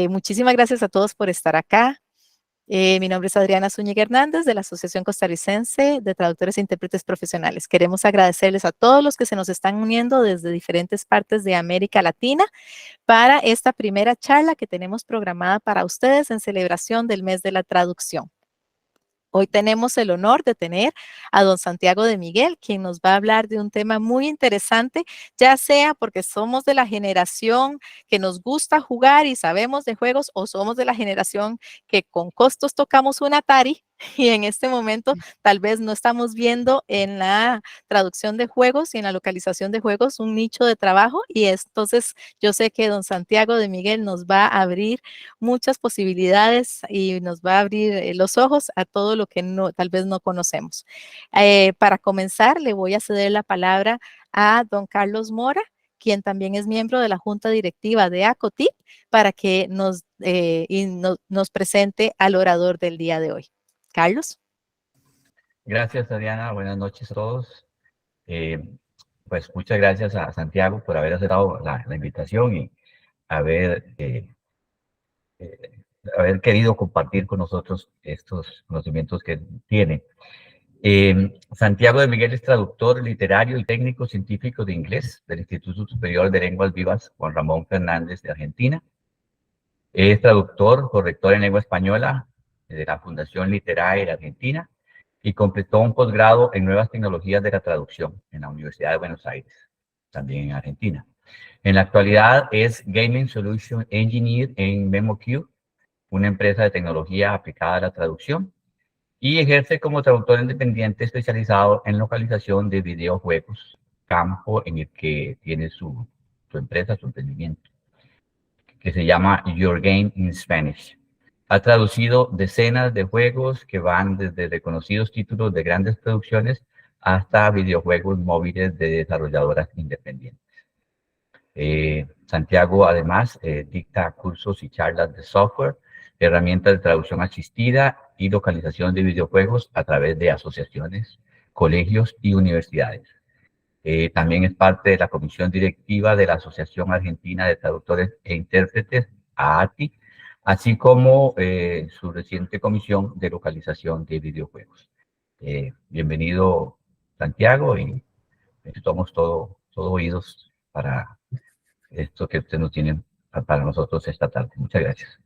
Muchísimas gracias a todos por estar acá. Mi nombre es Adriana Zúñiga Hernández de la Asociación Costarricense de Traductores e Intérpretes Profesionales. Queremos agradecerles a todos los que se nos están uniendo desde diferentes partes de América Latina para esta primera charla que tenemos programada para ustedes en celebración del mes de la traducción. Hoy tenemos el honor de tener a don Santiago de Miguel, quien nos va a hablar de un tema muy interesante, ya sea porque somos de la generación que nos gusta jugar y sabemos de juegos, o somos de la generación que con costos tocamos un Atari y en este momento tal vez no estamos viendo en la traducción de juegos y en la localización de juegos un nicho de trabajo, y entonces yo sé que don Santiago de Miguel nos va a abrir muchas posibilidades y nos va a abrir los ojos a todo lo que tal vez no conocemos. Para comenzar, le voy a ceder la palabra a don Carlos Mora, quien también es miembro de la Junta Directiva de ACOTIP, para que nos presente al orador del día de hoy. Carlos. Gracias, Adriana. Buenas noches a todos. Pues muchas gracias a Santiago por haber aceptado la invitación y haber, haber querido compartir con nosotros estos conocimientos que tiene. Santiago de Miguel es traductor literario y técnico científico de inglés del Instituto Superior de Lenguas Vivas Juan Ramón Fernández de Argentina. Es traductor, corrector en lengua española de la Fundación Literae de Argentina y completó un posgrado en nuevas tecnologías de la traducción en la Universidad de Buenos Aires, también en Argentina. En la actualidad es Gaming Solution Engineer en MemoQ, una empresa de tecnología aplicada a la traducción, y ejerce como traductor independiente especializado en localización de videojuegos, campo en el que tiene su empresa, su emprendimiento, que se llama Your Game in Spanish. Ha traducido decenas de juegos que van desde reconocidos títulos de grandes producciones hasta videojuegos móviles de desarrolladoras independientes. Santiago además dicta cursos y charlas de software, herramientas de traducción asistida y localización de videojuegos a través de asociaciones, colegios y universidades. También es parte de la comisión directiva de la Asociación Argentina de Traductores e Intérpretes, AATI, así como su reciente comisión de localización de videojuegos. Bienvenido, Santiago, y estamos todo oídos para esto que usted nos tiene para nosotros esta tarde. Muchas gracias.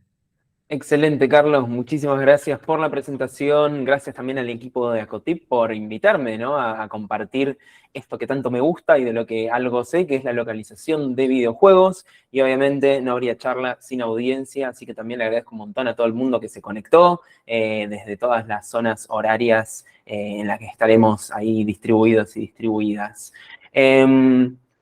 Excelente, Carlos. Muchísimas gracias por la presentación. Gracias también al equipo de ACOTIP por invitarme, ¿no?, a compartir esto que tanto me gusta y de lo que algo sé, que es la localización de videojuegos. Y obviamente no habría charla sin audiencia, así que también le agradezco un montón a todo el mundo que se conectó desde todas las zonas horarias en las que estaremos ahí distribuidos y distribuidas.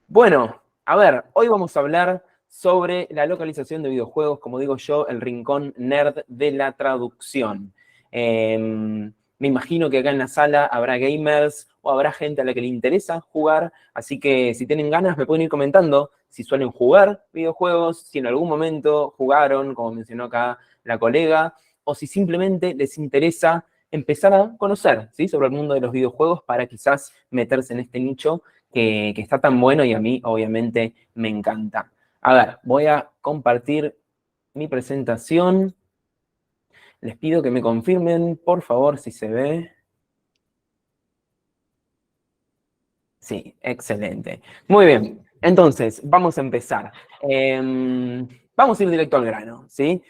Bueno, a ver, hoy vamos a hablar sobre la localización de videojuegos, como digo yo, el rincón nerd de la traducción. Me imagino que acá en la sala habrá gamers o habrá gente a la que le interesa jugar, así que si tienen ganas me pueden ir comentando si suelen jugar videojuegos, si en algún momento jugaron, como mencionó acá la colega, o si simplemente les interesa empezar a conocer, ¿sí?, sobre el mundo de los videojuegos para quizás meterse en este nicho que está tan bueno y a mí obviamente me encanta. A ver, voy a compartir mi presentación. Les pido que me confirmen, por favor, si se ve. Sí, excelente. Muy bien, entonces, vamos a empezar. Vamos a ir directo al grano, ¿sí?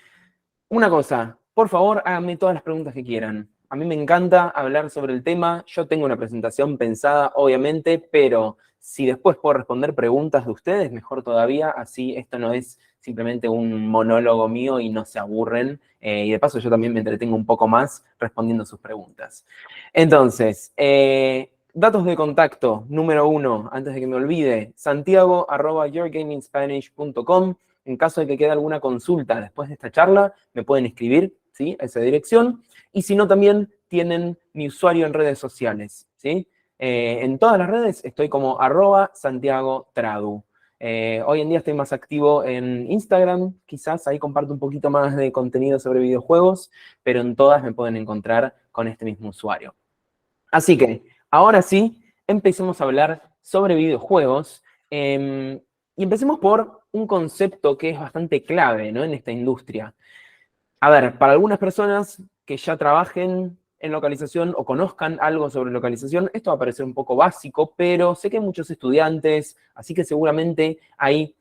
Una cosa, por favor, háganme todas las preguntas que quieran. A mí me encanta hablar sobre el tema. Yo tengo una presentación pensada, obviamente, pero si después puedo responder preguntas de ustedes, mejor todavía. Así esto no es simplemente un monólogo mío y no se aburren. Y de paso yo también me entretengo un poco más respondiendo sus preguntas. Entonces, datos de contacto, número 1, antes de que me olvide, santiago@yourgamingspanish.com. En caso de que quede alguna consulta después de esta charla, me pueden escribir, ¿sí?, a esa dirección. Y si no, también tienen mi usuario en redes sociales, ¿sí? En todas las redes estoy como @SantiagoTradu. Hoy en día estoy más activo en Instagram, quizás ahí comparto un poquito más de contenido sobre videojuegos, pero en todas me pueden encontrar con este mismo usuario. Así que, ahora sí, empecemos a hablar sobre videojuegos. Y empecemos por un concepto que es bastante clave, ¿no?, en esta industria. A ver, para algunas personas que ya trabajen en localización o conozcan algo sobre localización, esto va a parecer un poco básico, pero sé que hay muchos estudiantes, así que seguramente hay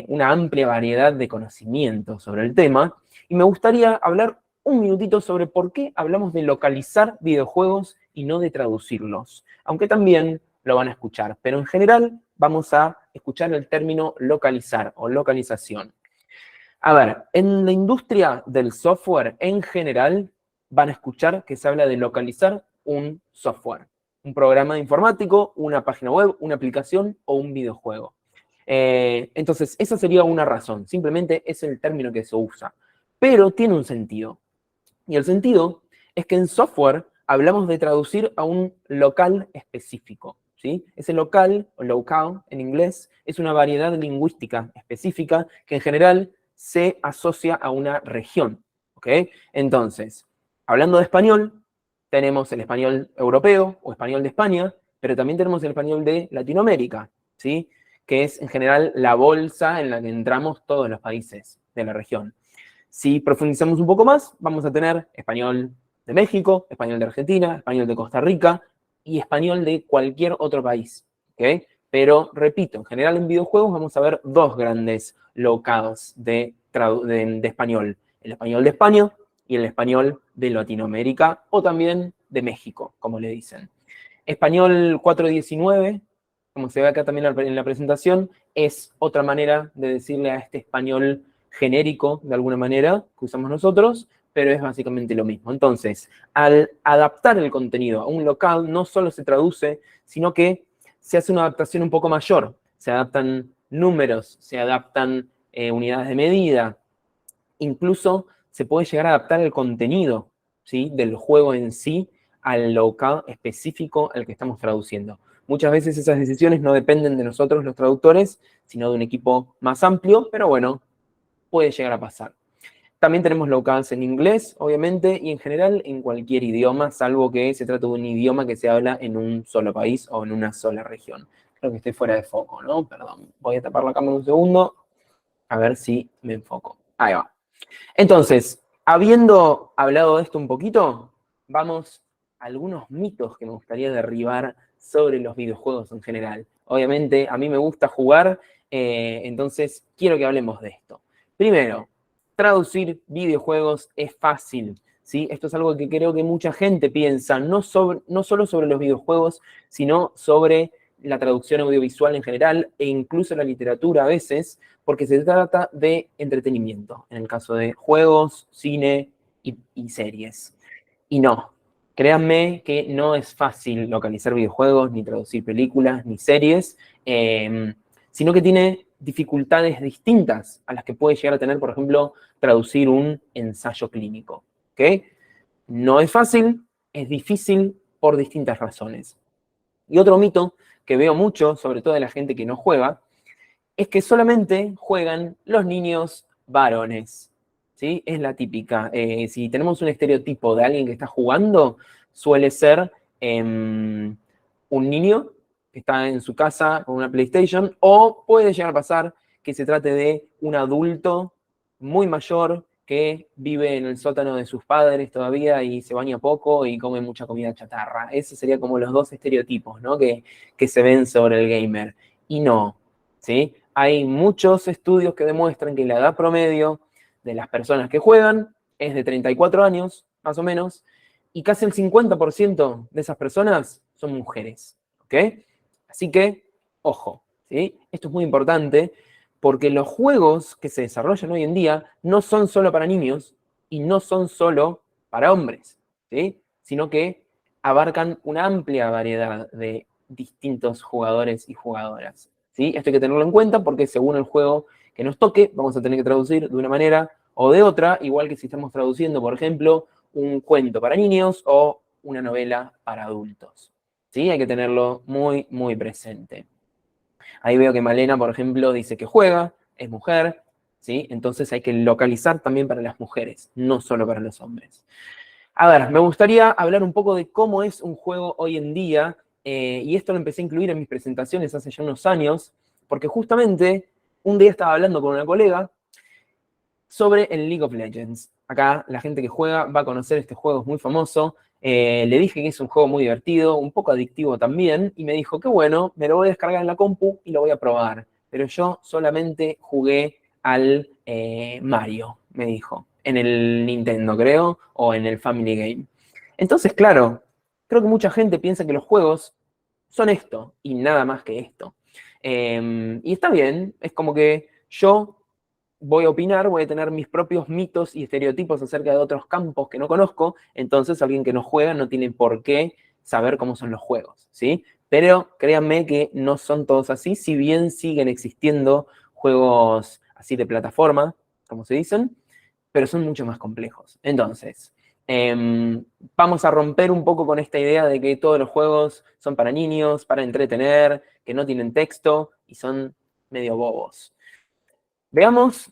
una amplia variedad de conocimientos sobre el tema. Y me gustaría hablar un minutito sobre por qué hablamos de localizar videojuegos y no de traducirlos. Aunque también lo van a escuchar, pero en general vamos a escuchar el término localizar o localización. A ver, en la industria del software en general van a escuchar que se habla de localizar un software, un programa informático, una página web, una aplicación o un videojuego. Entonces, esa sería una razón, simplemente es el término que se usa, pero tiene un sentido. Y el sentido es que en software hablamos de traducir a un local específico, ¿sí? Ese local, o locale en inglés, es una variedad lingüística específica que en general se asocia a una región, ¿ok? Entonces, hablando de español, tenemos el español europeo o español de España, pero también tenemos el español de Latinoamérica, ¿sí? Que es en general la bolsa en la que entramos todos los países de la región. Si profundizamos un poco más, vamos a tener español de México, español de Argentina, español de Costa Rica y español de cualquier otro país, ¿ok? Pero, repito, en general en videojuegos vamos a ver dos grandes locales de español. El español de España y el español de Latinoamérica o también de México, como le dicen. Español 419, como se ve acá también en la presentación, es otra manera de decirle a este español genérico, de alguna manera, que usamos nosotros, pero es básicamente lo mismo. Entonces, al adaptar el contenido a un local, no solo se traduce, sino que se hace una adaptación un poco mayor. Se adaptan números, se adaptan unidades de medida, incluso se puede llegar a adaptar el contenido, ¿sí?, del juego en sí al local específico al que estamos traduciendo. Muchas veces esas decisiones no dependen de nosotros los traductores, sino de un equipo más amplio, pero bueno, puede llegar a pasar. También tenemos locales en inglés, obviamente, y en general en cualquier idioma, salvo que se trate de un idioma que se habla en un solo país o en una sola región. Creo que estoy fuera de foco, ¿no? Perdón, voy a tapar la cámara un segundo, a ver si me enfoco. Ahí va. Entonces, habiendo hablado de esto un poquito, vamos a algunos mitos que me gustaría derribar sobre los videojuegos en general. Obviamente, a mí me gusta jugar, entonces quiero que hablemos de esto. Primero, traducir videojuegos es fácil, ¿sí? Esto es algo que creo que mucha gente piensa, no solo sobre los videojuegos, sino sobre la traducción audiovisual en general e incluso la literatura a veces, porque se trata de entretenimiento, en el caso de juegos, cine y series. Y no, créanme que no es fácil localizar videojuegos, ni traducir películas, ni series, sino que tiene dificultades distintas a las que puede llegar a tener, por ejemplo, traducir un ensayo clínico. ¿Ok? No es fácil, es difícil por distintas razones. Y otro mito que veo mucho, sobre todo de la gente que no juega, es que solamente juegan los niños varones, ¿sí? Es la típica. Si tenemos un estereotipo de alguien que está jugando, suele ser un niño que está en su casa con una PlayStation, o puede llegar a pasar que se trate de un adulto muy mayor que vive en el sótano de sus padres todavía y se baña poco y come mucha comida chatarra. Esos serían como los dos estereotipos, ¿no?, que se ven sobre el gamer. Y no, ¿sí? Hay muchos estudios que demuestran que la edad promedio de las personas que juegan es de 34 años, más o menos, y casi el 50% de esas personas son mujeres, ¿ok? Así que, ojo, ¿sí? Esto es muy importante porque los juegos que se desarrollan hoy en día no son solo para niños y no son solo para hombres, ¿sí? Sino que abarcan una amplia variedad de distintos jugadores y jugadoras, ¿sí? Esto hay que tenerlo en cuenta porque según el juego que nos toque, vamos a tener que traducir de una manera o de otra, igual que si estamos traduciendo, por ejemplo, un cuento para niños o una novela para adultos, ¿sí? Hay que tenerlo muy, muy presente. Ahí veo que Malena, por ejemplo, dice que juega, es mujer, ¿sí? Entonces hay que localizar también para las mujeres, no solo para los hombres. A ver, me gustaría hablar un poco de cómo es un juego hoy en día, y esto lo empecé a incluir en mis presentaciones hace ya unos años, porque justamente un día estaba hablando con una colega sobre el League of Legends. Acá la gente que juega va a conocer este juego, es muy famoso. Le dije que es un juego muy divertido, un poco adictivo también, y me dijo, qué bueno, me lo voy a descargar en la compu y lo voy a probar. Pero yo solamente jugué al Mario, me dijo, en el Nintendo, creo, o en el Family Game. Entonces, claro, creo que mucha gente piensa que los juegos son esto y nada más que esto. Y está bien, es como que yo voy a opinar, voy a tener mis propios mitos y estereotipos acerca de otros campos que no conozco, entonces alguien que no juega no tiene por qué saber cómo son los juegos, ¿sí? Pero créanme que no son todos así, si bien siguen existiendo juegos así de plataforma, como se dicen, pero son mucho más complejos. Entonces, vamos a romper un poco con esta idea de que todos los juegos son para niños, para entretener, que no tienen texto y son medio bobos. Veamos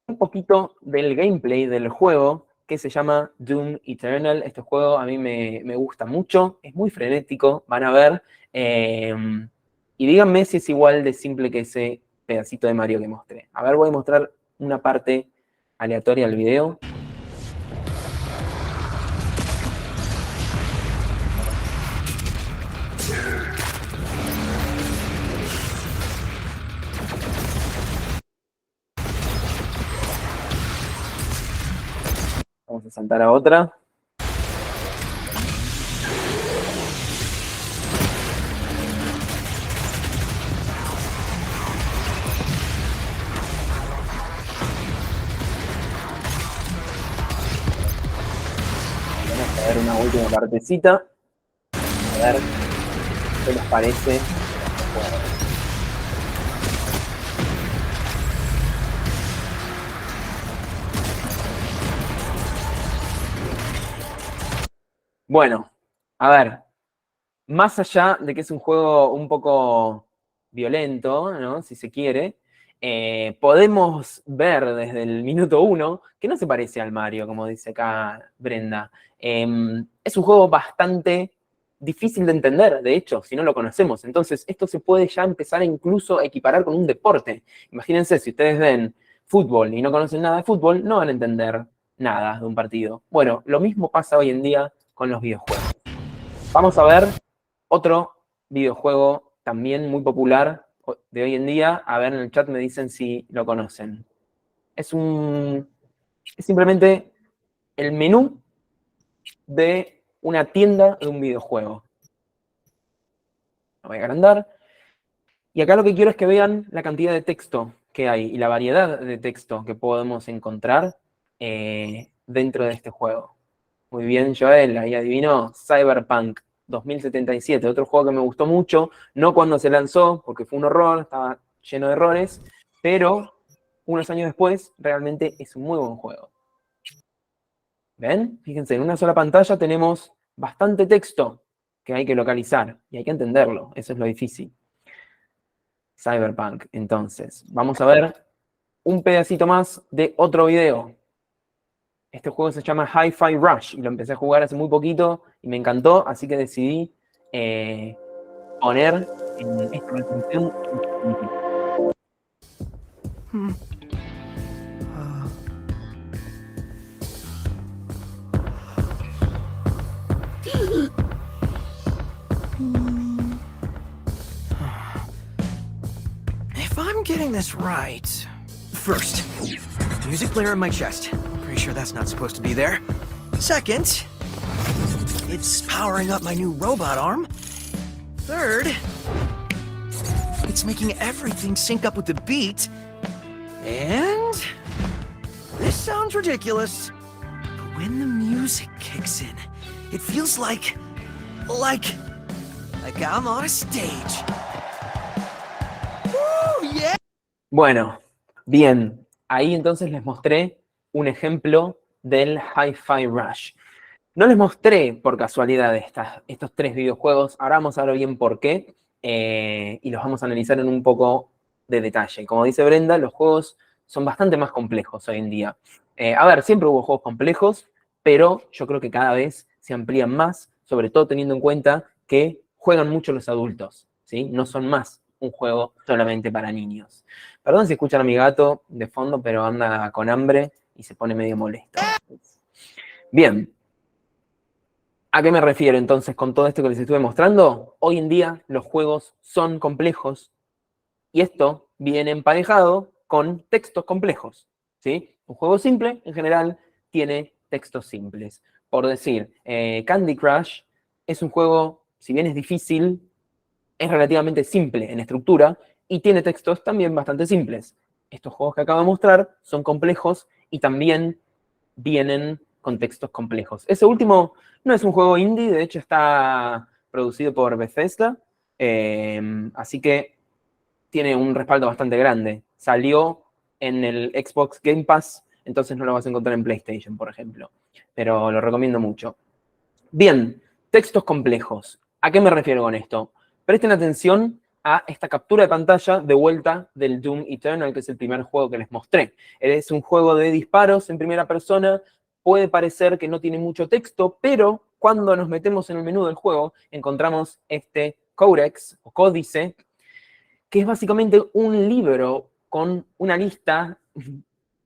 un poquito del gameplay del juego que se llama Doom Eternal. Este juego a mí me gusta mucho, es muy frenético, van a ver. Y díganme si es igual de simple que ese pedacito de Mario que mostré. A ver, voy a mostrar una parte aleatoria del video. Vamos a saltar a otra. Vamos a ver una última partecita. A ver qué les parece. Bueno, a ver, más allá de que es un juego un poco violento, ¿no? Si se quiere, podemos ver desde el minuto 1 que no se parece al Mario, como dice acá Brenda. Es un juego bastante difícil de entender, de hecho, si no lo conocemos. Entonces, esto se puede ya empezar a incluso equiparar con un deporte. Imagínense, si ustedes ven fútbol y no conocen nada de fútbol, no van a entender nada de un partido. Bueno, lo mismo pasa hoy en día con los videojuegos. Vamos a ver otro videojuego también muy popular de hoy en día. A ver, en el chat me dicen si lo conocen. Es simplemente el menú de una tienda de un videojuego. Lo voy a agrandar. Y acá lo que quiero es que vean la cantidad de texto que hay y la variedad de texto que podemos encontrar dentro de este juego. Muy bien, Joel, ahí adivinó. Cyberpunk 2077, otro juego que me gustó mucho, no cuando se lanzó, porque fue un horror, estaba lleno de errores, pero unos años después, realmente es un muy buen juego. ¿Ven? Fíjense, en una sola pantalla tenemos bastante texto que hay que localizar y hay que entenderlo, eso es lo difícil. Cyberpunk, entonces, vamos a ver un pedacito más de otro video. Este juego se llama Hi-Fi Rush y lo empecé a jugar hace muy poquito y me encantó, así que decidí poner en esta reproducción. If I'm getting this right... First, music player in my chest. Pretty sure that's not supposed to be there. Second, it's powering up my new robot arm. Third, it's making everything sync up with the beat. And... this sounds ridiculous, but when the music kicks in, it feels like I'm on a stage. Woo, yeah! Bueno, bien. Ahí entonces les mostré un ejemplo del Hi-Fi Rush. No les mostré por casualidad estos tres videojuegos. Ahora vamos a ver bien por qué. Y los vamos a analizar en un poco de detalle. Como dice Brenda, los juegos son bastante más complejos hoy en día. A ver, siempre hubo juegos complejos, pero yo creo que cada vez se amplían más, sobre todo teniendo en cuenta que juegan mucho los adultos, ¿sí? No son más un juego solamente para niños. Perdón si escuchan a mi gato de fondo, pero anda con hambre y se pone medio molesto. Bien. ¿A qué me refiero entonces con todo esto que les estuve mostrando? Hoy en día los juegos son complejos y esto viene emparejado con textos complejos, ¿sí? Un juego simple, en general, tiene textos simples. Por decir, Candy Crush es un juego, si bien es difícil, es relativamente simple en estructura y tiene textos también bastante simples. Estos juegos que acabo de mostrar son complejos y también vienen con textos complejos. Ese último no es un juego indie, de hecho está producido por Bethesda, así que tiene un respaldo bastante grande. Salió en el Xbox Game Pass, entonces no lo vas a encontrar en PlayStation, por ejemplo. Pero lo recomiendo mucho. Bien, textos complejos. ¿A qué me refiero con esto? Presten atención a esta captura de pantalla de vuelta del Doom Eternal, que es el primer juego que les mostré. Es un juego de disparos en primera persona. Puede parecer que no tiene mucho texto, pero cuando nos metemos en el menú del juego, encontramos este Codex o códice, que es básicamente un libro con una lista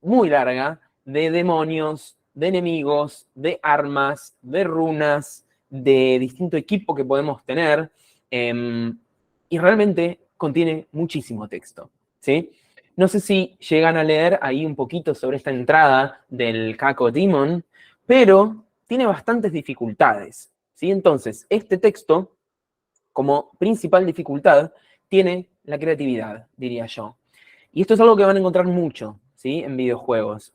muy larga de demonios, de enemigos, de armas, de runas, de distinto equipo que podemos tener, y realmente contiene muchísimo texto, ¿sí? No sé si llegan a leer ahí un poquito sobre esta entrada del Cacodemon, pero tiene bastantes dificultades, ¿sí? Entonces, este texto, como principal dificultad, tiene la creatividad, diría yo. Y esto es algo que van a encontrar mucho, ¿sí? En videojuegos.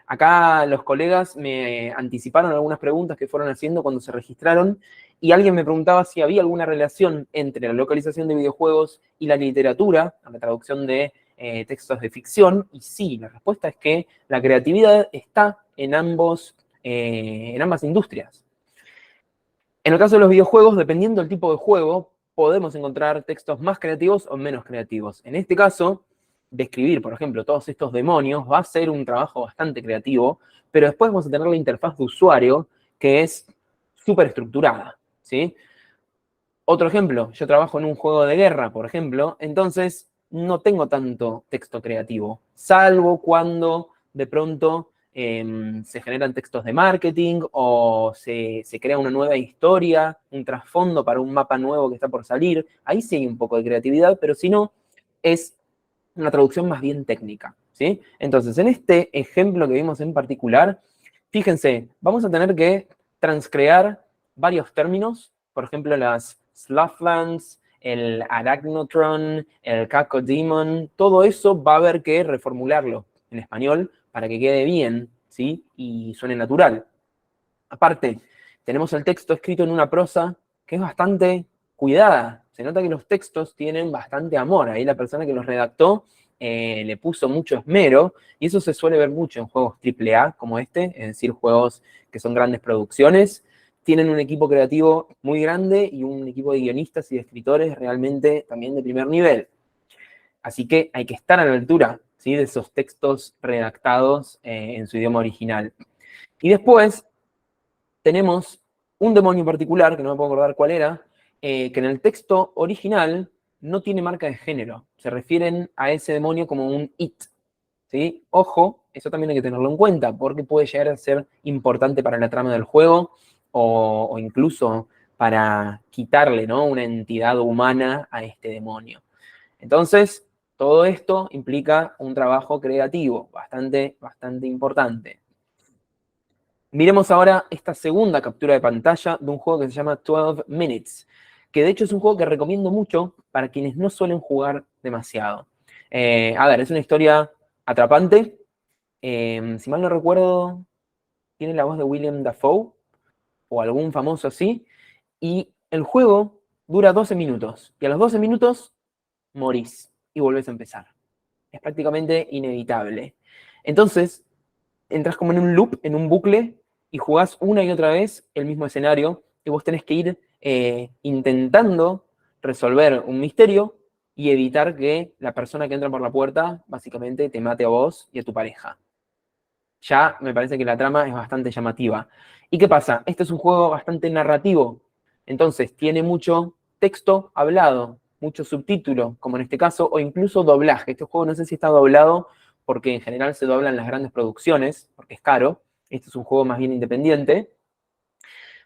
Acá los colegas me anticiparon algunas preguntas que fueron haciendo cuando se registraron y alguien me preguntaba si había alguna relación entre la localización de videojuegos y la literatura, la traducción de textos de ficción, y sí, la respuesta es que la creatividad está en ambas industrias. En el caso de los videojuegos, dependiendo del tipo de juego, podemos encontrar textos más creativos o menos creativos. En este caso, describir, por ejemplo, todos estos demonios va a ser un trabajo bastante creativo, pero después vamos a tener la interfaz de usuario, que es súper estructurada, ¿sí? Otro ejemplo, yo trabajo en un juego de guerra, por ejemplo, entonces no tengo tanto texto creativo, salvo cuando de pronto se generan textos de marketing o se crea una nueva historia, un trasfondo para un mapa nuevo que está por salir. Ahí sí hay un poco de creatividad, pero si no, es una traducción más bien técnica, ¿sí? Entonces, en este ejemplo que vimos en particular, fíjense, vamos a tener que transcrear varios términos, por ejemplo, las Slothlands, el Arachnotron, el Cacodemon, todo eso va a haber que reformularlo en español para que quede bien, ¿sí? Y suene natural. Aparte, tenemos el texto escrito en una prosa que es bastante cuidada. Se nota que los textos tienen bastante amor. Ahí la persona que los redactó le puso mucho esmero, y eso se suele ver mucho en juegos AAA como este, es decir, juegos que son grandes producciones. Tienen un equipo creativo muy grande y un equipo de guionistas y de escritores realmente también de primer nivel. Así que hay que estar a la altura, ¿sí? De esos textos redactados en su idioma original. Y después tenemos un demonio en particular, que no me puedo acordar cuál era, que en el texto original no tiene marca de género. Se refieren a ese demonio como un it, ¿sí? Ojo, eso también hay que tenerlo en cuenta, porque puede llegar a ser importante para la trama del juego o incluso para quitarle, ¿no?, una entidad humana a este demonio. Entonces, todo esto implica un trabajo creativo bastante importante. Miremos ahora esta segunda captura de pantalla de un juego que se llama 12 Minutes, que de hecho es un juego que recomiendo mucho para quienes no suelen jugar demasiado. A ver, es una historia atrapante. Si mal no recuerdo, tiene la voz de William Dafoe o algún famoso así. Y el juego dura 12 minutos. Y a los 12 minutos morís y volvés a empezar. Es prácticamente inevitable. Entonces, entras como en un loop, en un bucle, y jugás una y otra vez el mismo escenario, y vos tenés que ir intentando resolver un misterio y evitar que la persona que entra por la puerta básicamente te mate a vos y a tu pareja. Ya me parece que la trama es bastante llamativa. ¿Y qué pasa? Este es un juego bastante narrativo, entonces tiene mucho texto hablado. mucho subtítulo, como en este caso, o incluso doblaje. Este juego no sé si está doblado, porque en general se doblan las grandes producciones, porque es caro. Este es un juego más bien independiente,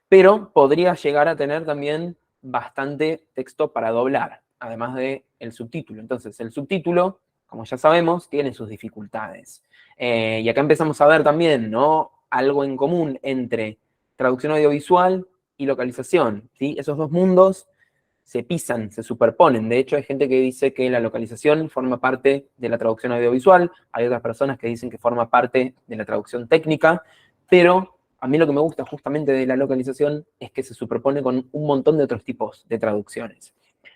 pero podría llegar a tener también bastante texto para doblar, además del subtítulo. Entonces, el subtítulo, como ya sabemos, tiene sus dificultades. Y acá empezamos a ver también, ¿no?, algo en común entre traducción audiovisual y localización, ¿sí? Esos dos mundos se pisan, se superponen. De hecho, hay gente que dice que la localización forma parte de la traducción audiovisual, hay otras personas que dicen que forma parte de la traducción técnica, pero a mí lo que me gusta justamente de la localización es que se superpone con un montón de otros tipos de traducciones.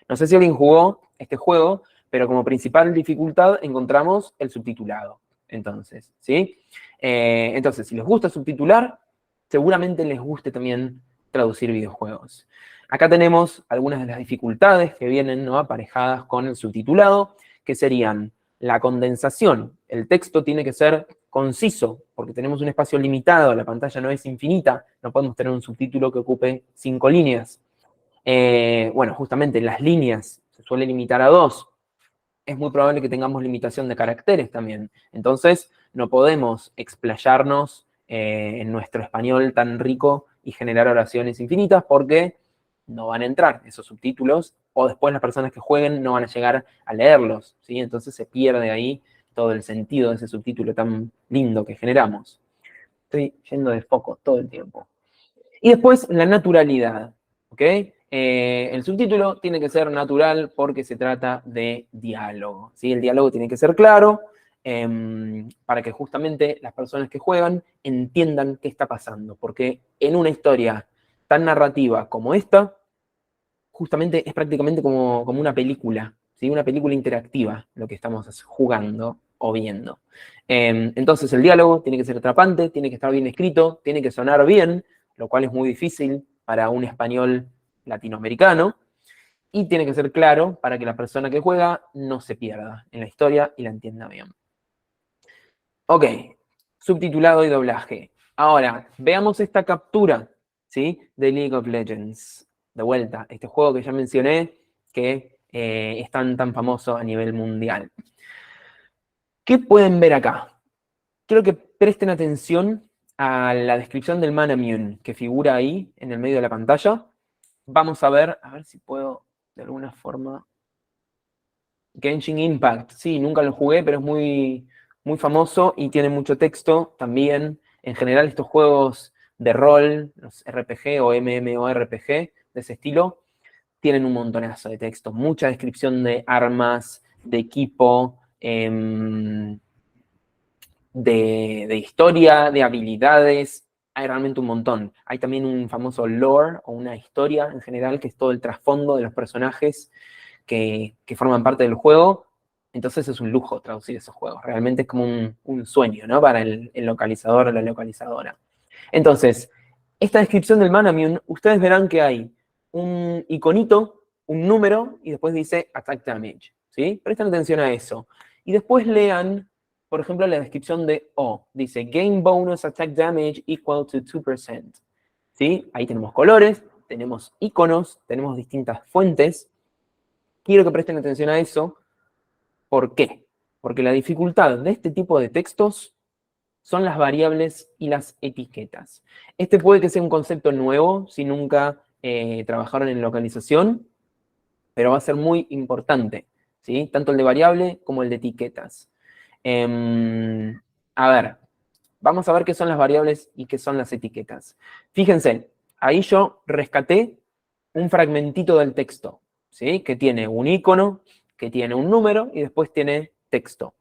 No sé si alguien jugó este juego, pero como principal dificultad encontramos el subtitulado. Entonces, ¿sí? Entonces, si les gusta subtitular, seguramente les guste también traducir videojuegos. Acá tenemos algunas de las dificultades que vienen, ¿no?, aparejadas con el subtitulado, que serían la condensación. El texto tiene que ser conciso, porque tenemos un espacio limitado, la pantalla no es infinita, no podemos tener un subtítulo que ocupe 5 líneas. Bueno, justamente las líneas se suele limitar a 2. Es muy probable que tengamos limitación de caracteres también. Entonces, no podemos explayarnos en nuestro español tan rico y generar oraciones infinitas, porque no van a entrar esos subtítulos, o después las personas que jueguen no van a llegar a leerlos, ¿sí? Entonces se pierde ahí todo el sentido de ese subtítulo tan lindo que generamos. Estoy yendo de foco todo el tiempo. Y después la naturalidad, ¿ok? El subtítulo tiene que ser natural porque se trata de diálogo, ¿sí? El diálogo tiene que ser claro para que justamente las personas que juegan entiendan qué está pasando, porque en una historia tan narrativa como esta, justamente es prácticamente como una película, ¿sí? Una película interactiva lo que estamos jugando o viendo. Entonces el diálogo tiene que ser atrapante, tiene que estar bien escrito, tiene que sonar bien, lo cual es muy difícil para un español latinoamericano, y tiene que ser claro para que la persona que juega no se pierda en la historia y la entienda bien. Ok, subtitulado y doblaje. Ahora, veamos esta captura, ¿sí?, de League of Legends. De vuelta, este juego que ya mencioné, que es tan famoso a nivel mundial. ¿Qué pueden ver acá? Quiero que presten atención a la descripción del Manamune que figura ahí en el medio de la pantalla. Vamos a ver si puedo de alguna forma. Genshin Impact, sí, nunca lo jugué, pero es muy famoso y tiene mucho texto también. En general, estos juegos de rol, los RPG o MMORPG de ese estilo, tienen un montonazo de texto, mucha descripción de armas, de equipo, de historia, de habilidades. Hay realmente un montón. Hay también un famoso lore o una historia en general, que es todo el trasfondo de los personajes que forman parte del juego. Entonces es un lujo traducir esos juegos. Realmente es como un sueño, ¿no?, para el localizador o la localizadora. Entonces, esta descripción del Manamune, ustedes verán que hay un iconito, un número, y después dice Attack Damage, ¿sí? Presten atención a eso. Y después lean, por ejemplo, la descripción de O. Dice Game Bonus Attack Damage equal to 2%. ¿Sí? Ahí tenemos colores, tenemos iconos, tenemos distintas fuentes. Quiero que presten atención a eso. ¿Por qué? Porque la dificultad de este tipo de textos son las variables y las etiquetas. Este puede que sea un concepto nuevo si nunca trabajaron en localización, pero va a ser muy importante, ¿sí? Tanto el de variable como el de etiquetas. A ver, vamos a ver qué son las variables y qué son las etiquetas. Fíjense, ahí yo rescaté un fragmentito del texto, ¿sí?, que tiene un icono, que tiene un número y después tiene texto.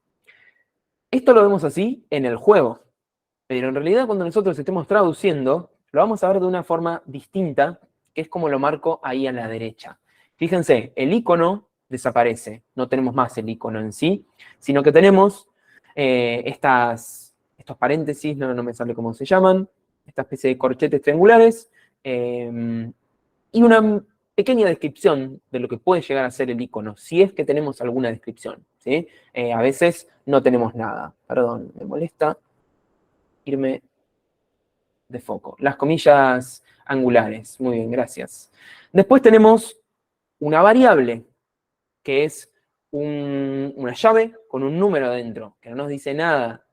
Esto lo vemos así en el juego, pero en realidad cuando nosotros estemos traduciendo, lo vamos a ver de una forma distinta, que es como lo marco ahí a la derecha. Fíjense, el icono desaparece, no tenemos más el icono en sí, sino que tenemos estos paréntesis, no me sale cómo se llaman, esta especie de corchetes triangulares, y una pequeña descripción de lo que puede llegar a ser el icono, si es que tenemos alguna descripción, ¿sí? A veces no tenemos nada. Perdón, me molesta irme de foco. Las comillas angulares. Muy bien, gracias. Después tenemos una variable. que es una llave con un número adentro, que no nos dice nada.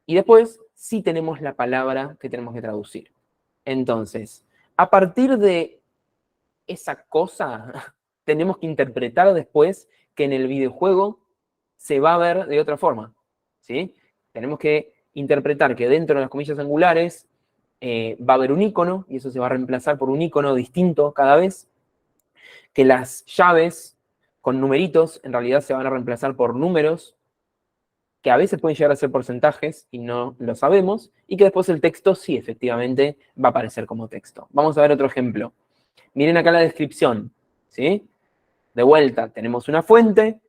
Y después sí tenemos la palabra que tenemos que traducir. Entonces, a partir de esa cosa, tenemos que interpretar después que en el videojuego se va a ver de otra forma, ¿sí? Tenemos que interpretar que dentro de las comillas angulares va a haber un icono, y eso se va a reemplazar por un icono distinto cada vez, que las llaves con numeritos en realidad se van a reemplazar por números, que a veces pueden llegar a ser porcentajes y no lo sabemos, y que después el texto sí, efectivamente, va a aparecer como texto. Vamos a ver otro ejemplo. Miren acá la descripción, ¿sí? De vuelta, tenemos una fuente,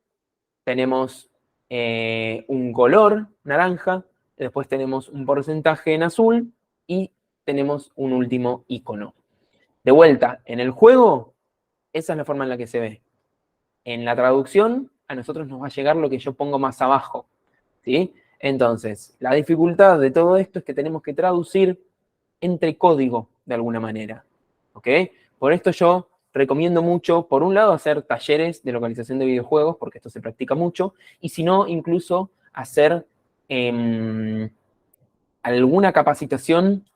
tenemos un color naranja, después tenemos un porcentaje en azul y tenemos un último icono. De vuelta, en el juego, esa es la forma en la que se ve. En la traducción, a nosotros nos va a llegar lo que yo pongo más abajo, ¿sí? Entonces, la dificultad de todo esto es que tenemos que traducir entre código de alguna manera, ¿ok? Por esto yo recomiendo mucho, por un lado, hacer talleres de localización de videojuegos, porque esto se practica mucho, y si no, incluso hacer alguna capacitación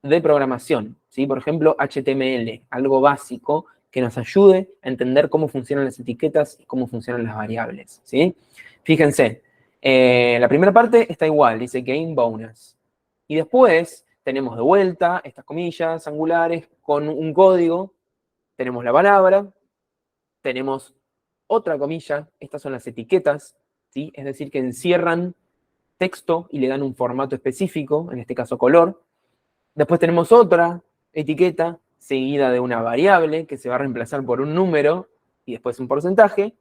de programación, ¿sí? Por ejemplo, HTML, algo básico que nos ayude a entender cómo funcionan las etiquetas y cómo funcionan las variables, ¿sí? Fíjense, la primera parte está igual, dice Game Bonus. Y después tenemos de vuelta estas comillas angulares con un código, tenemos la palabra, tenemos otra comilla, estas son las etiquetas, ¿sí? Es decir, que encierran texto y le dan un formato específico, en este caso color. Después tenemos otra etiqueta seguida de una variable que se va a reemplazar por un número y después un porcentaje.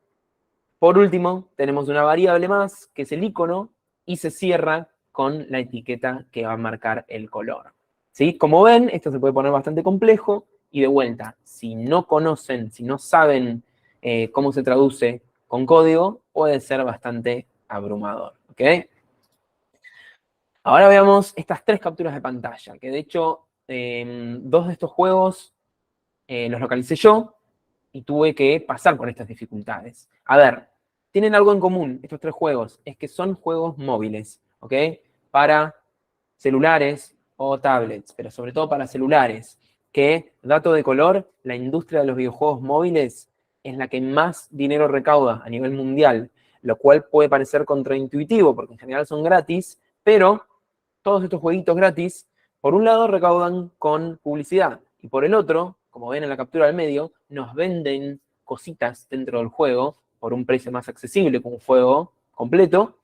Por último, tenemos una variable más, que es el icono, y se cierra con la etiqueta que va a marcar el color, ¿sí? Como ven, esto se puede poner bastante complejo, y de vuelta, si no conocen, si no saben cómo se traduce con código, puede ser bastante abrumador, ¿ok? Ahora veamos estas 3 capturas de pantalla, que de hecho 2 de estos juegos los localicé yo y tuve que pasar por estas dificultades. A ver, tienen algo en común estos 3 juegos, es que son juegos móviles, ¿ok? Para celulares o tablets, pero sobre todo para celulares, que, dato de color, la industria de los videojuegos móviles es la que más dinero recauda a nivel mundial, lo cual puede parecer contraintuitivo, porque en general son gratis, pero todos estos jueguitos gratis, por un lado recaudan con publicidad, y por el otro, como ven en la captura del medio, nos venden cositas dentro del juego por un precio más accesible que un juego completo,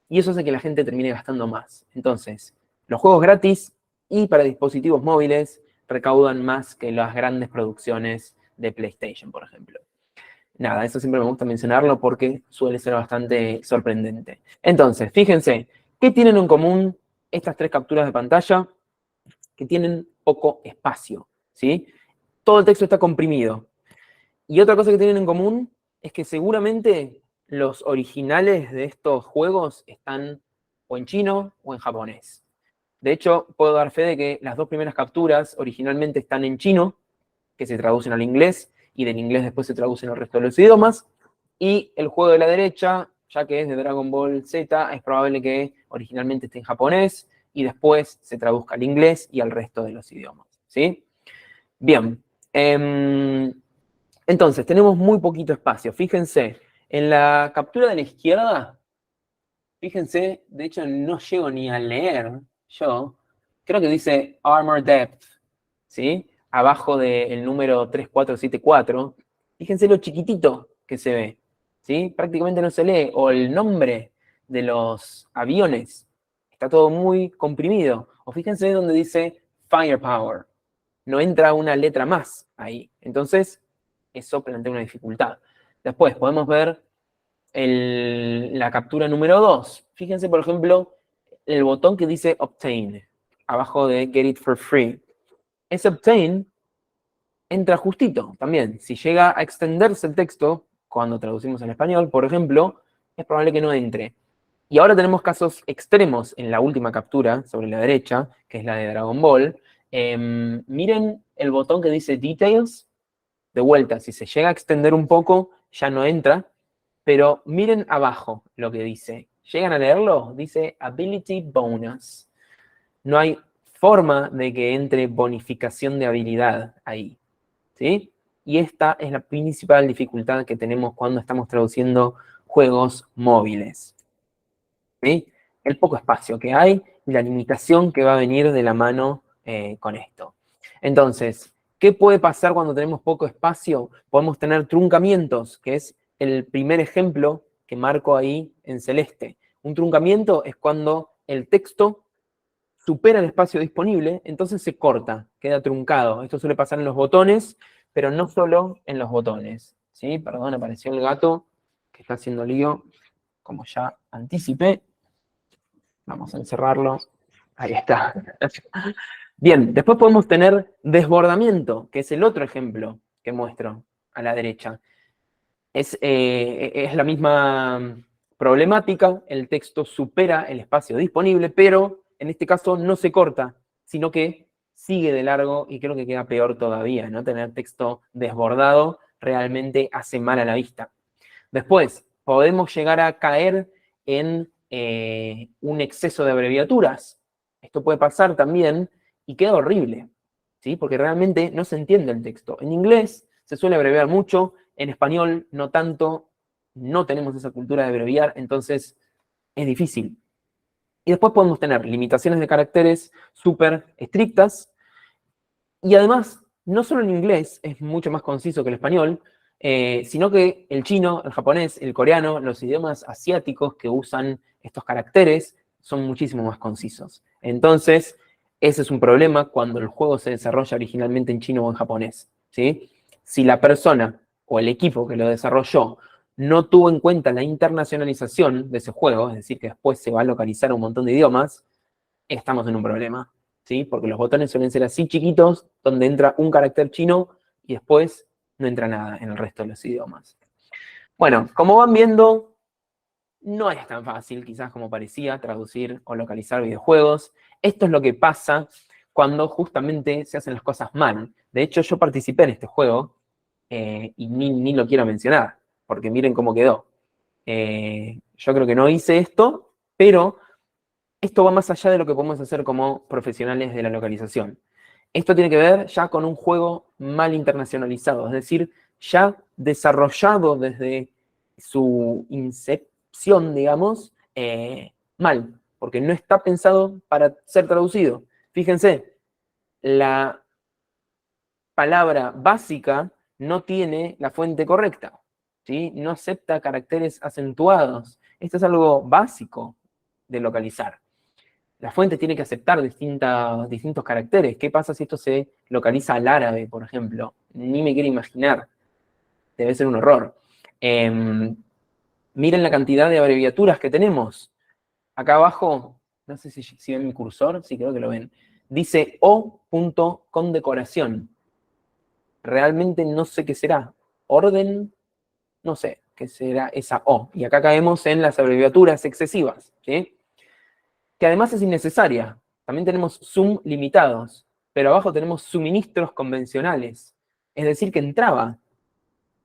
y eso hace que la gente termine gastando más. Entonces, los juegos gratis y para dispositivos móviles recaudan más que las grandes producciones de PlayStation, por ejemplo. Nada, eso siempre me gusta mencionarlo porque suele ser bastante sorprendente. Entonces, fíjense, ¿qué tienen en común estas 3 capturas de pantalla? Que tienen poco espacio, ¿sí? Todo el texto está comprimido. Y otra cosa que tienen en común es que seguramente los originales de estos juegos están o en chino o en japonés. De hecho, puedo dar fe de que las 2 primeras capturas originalmente están en chino, que se traducen al inglés, y del inglés después se traducen al resto de los idiomas. Y el juego de la derecha, ya que es de Dragon Ball Z, es probable que originalmente esté en japonés y después se traduzca al inglés y al resto de los idiomas, ¿sí? Bien. Entonces, tenemos muy poquito espacio. Fíjense, en la captura de la izquierda, fíjense, de hecho no llego ni a leer yo, creo que dice Armor Depth, ¿sí? Abajo del número 3474, fíjense lo chiquitito que se ve, ¿sí? Prácticamente no se lee, o el nombre de los aviones, está todo muy comprimido, o fíjense donde dice Firepower, no entra una letra más ahí, entonces eso plantea una dificultad. Después podemos ver la captura número 2. Fíjense, por ejemplo, el botón que dice Obtain, abajo de Get It for Free. Ese Obtain entra justito también. Si llega a extenderse el texto, cuando traducimos al español, por ejemplo, es probable que no entre. Y ahora tenemos casos extremos en la última captura, sobre la derecha, que es la de Dragon Ball. Miren el botón que dice Details. De vuelta, si se llega a extender un poco, ya no entra, pero miren abajo lo que dice. ¿Llegan a leerlo? Dice Ability Bonus. No hay forma de que entre bonificación de habilidad ahí, ¿sí? Y esta es la principal dificultad que tenemos cuando estamos traduciendo juegos móviles, ¿sí? El poco espacio que hay y la limitación que va a venir de la mano con esto. Entonces, ¿qué puede pasar cuando tenemos poco espacio? Podemos tener truncamientos, que es el primer ejemplo que marco ahí en celeste. Un truncamiento es cuando el texto supera el espacio disponible, entonces se corta, queda truncado. Esto suele pasar en los botones, pero no solo en los botones, ¿sí? Perdón, apareció el gato que está haciendo lío, como ya anticipé. Vamos a encerrarlo. Ahí está. Bien, después podemos tener desbordamiento, que es el otro ejemplo que muestro a la derecha. Es la misma problemática, el texto supera el espacio disponible, pero en este caso no se corta, sino que sigue de largo y creo que queda peor todavía, ¿no? Tener texto desbordado realmente hace mal a la vista. Después, podemos llegar a caer en un exceso de abreviaturas. Esto puede pasar también y queda horrible, ¿sí? Porque realmente no se entiende el texto. En inglés se suele abreviar mucho, en español no tanto, no tenemos esa cultura de abreviar, entonces es difícil. Y después podemos tener limitaciones de caracteres súper estrictas, y además, no solo en inglés es mucho más conciso que el español, sino que el chino, el japonés, el coreano, los idiomas asiáticos que usan estos caracteres son muchísimo más concisos. Entonces, ese es un problema cuando el juego se desarrolla originalmente en chino o en japonés, ¿sí? Si la persona o el equipo que lo desarrolló no tuvo en cuenta la internacionalización de ese juego, es decir, que después se va a localizar a un montón de idiomas, estamos en un problema, ¿sí? Porque los botones suelen ser así chiquitos, donde entra un carácter chino y después no entra nada en el resto de los idiomas. Bueno, como van viendo, no es tan fácil, quizás como parecía, traducir o localizar videojuegos. Esto es lo que pasa cuando justamente se hacen las cosas mal. De hecho, yo participé en este juego y ni lo quiero mencionar, porque miren cómo quedó. Yo creo que no hice esto, pero esto va más allá de lo que podemos hacer como profesionales de la localización. Esto tiene que ver ya con un juego mal internacionalizado, es decir, ya desarrollado desde su incepción, digamos, mal, porque no está pensado para ser traducido. Fíjense, la palabra básica no tiene la fuente correcta, ¿sí? No acepta caracteres acentuados. Esto es algo básico de localizar. La fuente tiene que aceptar distintos caracteres. ¿Qué pasa si esto se localiza al árabe, por ejemplo? Ni me quiero imaginar. Debe ser un horror. Miren la cantidad de abreviaturas que tenemos. Acá abajo, no sé si ven mi cursor, sí creo que lo ven. Dice O.condecoración. Realmente no sé qué será. Orden, no sé qué será esa O. Y acá caemos en las abreviaturas excesivas, ¿sí? Que además es innecesaria. También tenemos zoom limitados, pero abajo tenemos suministros convencionales. Es decir, que entraba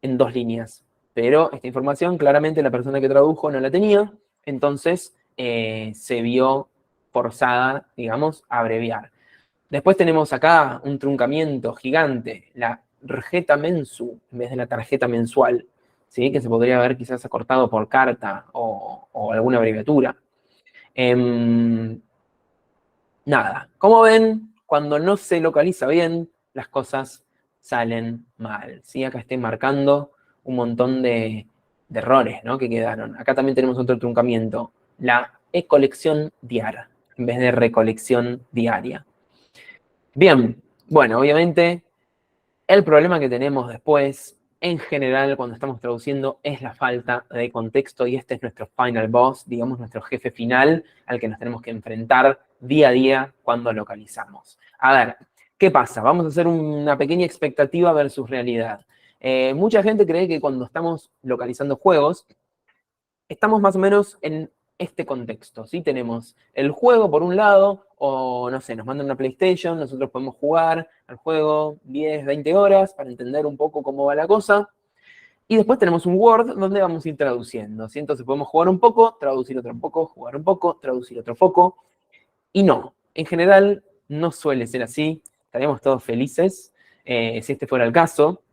en 2 líneas. Pero esta información claramente la persona que tradujo no la tenía, entonces se vio forzada, digamos, a abreviar. Después tenemos acá un truncamiento gigante, la tarjeta mensu en vez de la tarjeta mensual, ¿sí? Que se podría haber quizás acortado por carta o alguna abreviatura. Nada, como ven, cuando no se localiza bien, las cosas salen mal, ¿sí? Acá estoy marcando un montón de errores, ¿no? Que quedaron. Acá también tenemos otro truncamiento, la e-colección diaria, en vez de recolección diaria. Bien, bueno, obviamente el problema que tenemos después, en general, cuando estamos traduciendo, es la falta de contexto y este es nuestro final boss, digamos, nuestro jefe final al que nos tenemos que enfrentar día a día cuando localizamos. A ver, ¿qué pasa? Vamos a hacer una pequeña expectativa versus realidad. Mucha gente cree que cuando estamos localizando juegos, estamos más o menos en este contexto, ¿sí? Tenemos el juego por un lado, o no sé, nos mandan una PlayStation, nosotros podemos jugar al juego 10, 20 horas para entender un poco cómo va la cosa, Y después tenemos un Word donde vamos a ir traduciendo, ¿sí? Entonces podemos jugar un poco, traducir otro poco, jugar un poco, traducir otro poco. Y no, en general no suele ser así. Estaríamos todos felices si este fuera el caso.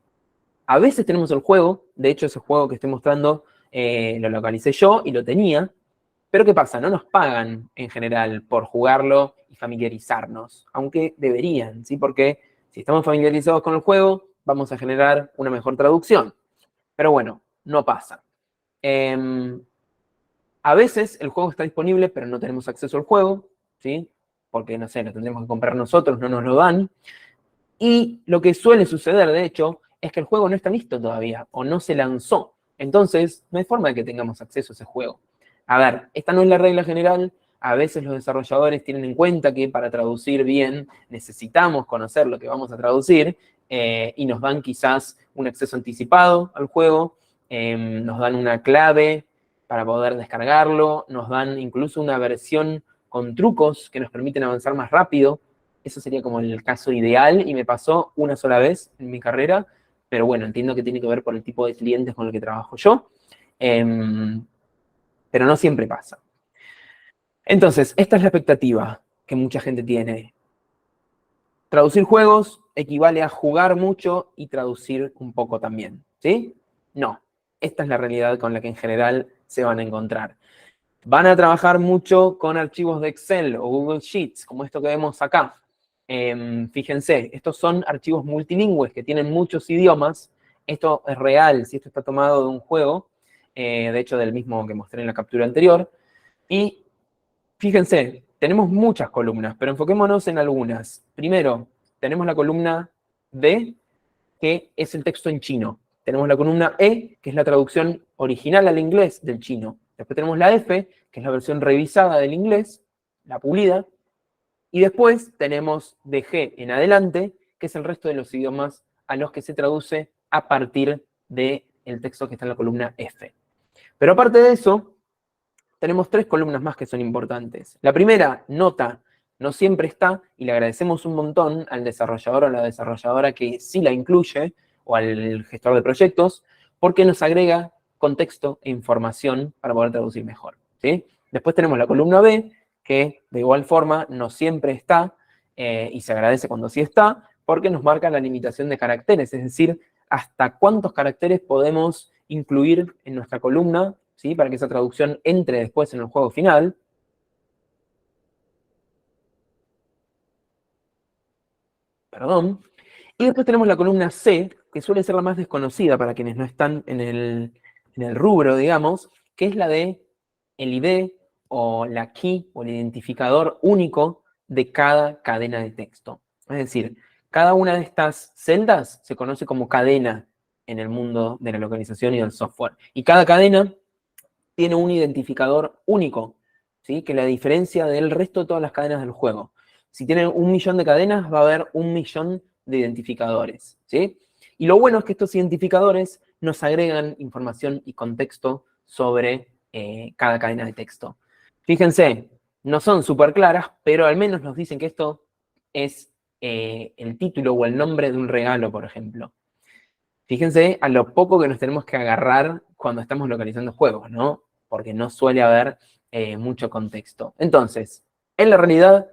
A veces tenemos el juego, de hecho ese juego que estoy mostrando lo localicé yo y lo tenía. Pero ¿qué pasa? No nos pagan en general por jugarlo y familiarizarnos, aunque deberían, ¿sí? Porque si estamos familiarizados con el juego, vamos a generar una mejor traducción. Pero bueno, no pasa. A veces el juego está disponible, pero no tenemos acceso al juego, ¿sí? Porque, no sé, lo tendremos que comprar nosotros, no nos lo dan. Y lo que suele suceder, de hecho, es que el juego no está listo todavía, o no se lanzó. Entonces, no hay forma de que tengamos acceso a ese juego. A ver, esta no es la regla general. A veces los desarrolladores tienen en cuenta que para traducir bien necesitamos conocer lo que vamos a traducir y nos dan quizás un acceso anticipado al juego, nos dan una clave para poder descargarlo, nos dan incluso una versión con trucos que nos permiten avanzar más rápido. Eso sería como el caso ideal y me pasó una sola vez en mi carrera, pero bueno, entiendo que tiene que ver por el tipo de clientes con el que trabajo yo, pero no siempre pasa. Entonces, esta es la expectativa que mucha gente tiene. Traducir juegos equivale a jugar mucho y traducir un poco también, ¿sí? No, esta es la realidad con la que en general se van a encontrar. Van a trabajar mucho con archivos de Excel o Google Sheets, como esto que vemos acá. Fíjense, estos son archivos multilingües que tienen muchos idiomas. Esto es real, si esto está tomado de un juego, de hecho del mismo que mostré en la captura anterior. Y fíjense, tenemos muchas columnas, pero enfoquémonos en algunas. Primero, tenemos la columna D, que es el texto en chino. Tenemos la columna E, que es la traducción original al inglés del chino. Después tenemos la F, que es la versión revisada del inglés, la pulida. Y después tenemos de G en adelante, que es el resto de los idiomas a los que se traduce a partir del texto que está en la columna F. Pero aparte de eso, tenemos 3 columnas más que son importantes. La primera, nota, no siempre está, y le agradecemos un montón al desarrollador o a la desarrolladora que sí la incluye, o al gestor de proyectos, porque nos agrega contexto e información para poder traducir mejor, ¿sí? Después tenemos la columna B, que de igual forma no siempre está, y se agradece cuando sí está, porque nos marca la limitación de caracteres, es decir, hasta cuántos caracteres podemos incluir en nuestra columna, ¿sí? Para que esa traducción entre después en el juego final. Perdón. Y después tenemos la columna C, que suele ser la más desconocida para quienes no están en el rubro, digamos, que es la de el ID o la key o el identificador único de cada cadena de texto. Es decir, cada una de estas celdas se conoce como cadena en el mundo de la localización y del software. Y cada cadena tiene un identificador único, ¿sí? Que la diferencia del resto de todas las cadenas del juego. Si tienen 1 millón de cadenas, va a haber 1 millón de identificadores, ¿sí? Y lo bueno es que estos identificadores nos agregan información y contexto sobre cada cadena de texto. Fíjense, no son súper claras, pero al menos nos dicen que esto es el título o el nombre de un regalo, por ejemplo. Fíjense a lo poco que nos tenemos que agarrar cuando estamos localizando juegos, ¿no? Porque no suele haber mucho contexto. Entonces, en la realidad,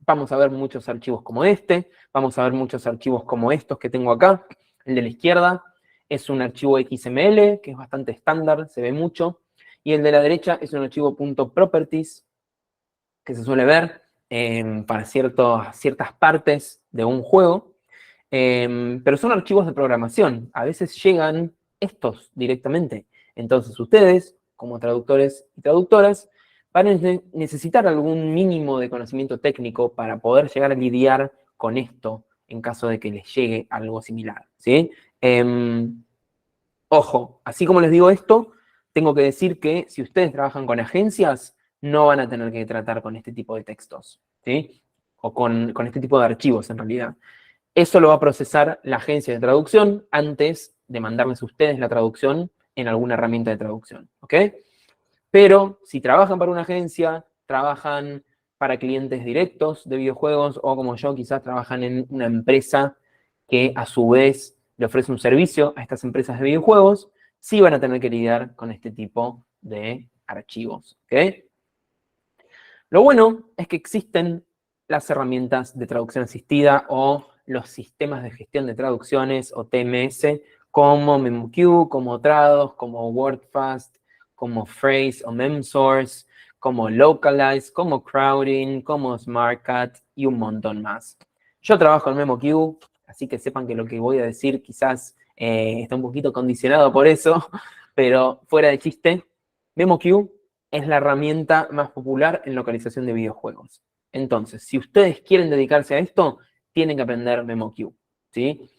vamos a ver muchos archivos como este, vamos a ver muchos archivos como estos que tengo acá. El de la izquierda es un archivo XML, que es bastante estándar, se ve mucho. Y el de la derecha es un archivo .properties, que se suele ver para ciertas partes de un juego. Pero son archivos de programación. A veces llegan estos directamente. Entonces ustedes, como traductores y traductoras, van a necesitar algún mínimo de conocimiento técnico para poder llegar a lidiar con esto en caso de que les llegue algo similar, ¿sí? Ojo, así como les digo esto, tengo que decir que si ustedes trabajan con agencias, no van a tener que tratar con este tipo de textos, ¿sí? O con este tipo de archivos, en realidad. Eso lo va a procesar la agencia de traducción antes de mandarles a ustedes la traducción en alguna herramienta de traducción, ¿ok? Pero si trabajan para una agencia, trabajan para clientes directos de videojuegos, o como yo, quizás trabajan en una empresa que a su vez le ofrece un servicio a estas empresas de videojuegos, sí van a tener que lidiar con este tipo de archivos, ¿ok? Lo bueno es que existen las herramientas de traducción asistida o los sistemas de gestión de traducciones o TMS como MemoQ, como Trados, como WordFast, como Phrase o MemSource, como Localize, como Crowding, como SmartCat y un montón más. Yo trabajo en MemoQ, así que sepan que lo que voy a decir quizás está un poquito condicionado por eso, pero fuera de chiste, MemoQ es la herramienta más popular en localización de videojuegos. Entonces, si ustedes quieren dedicarse a esto, tienen que aprender MemoQ, ¿sí?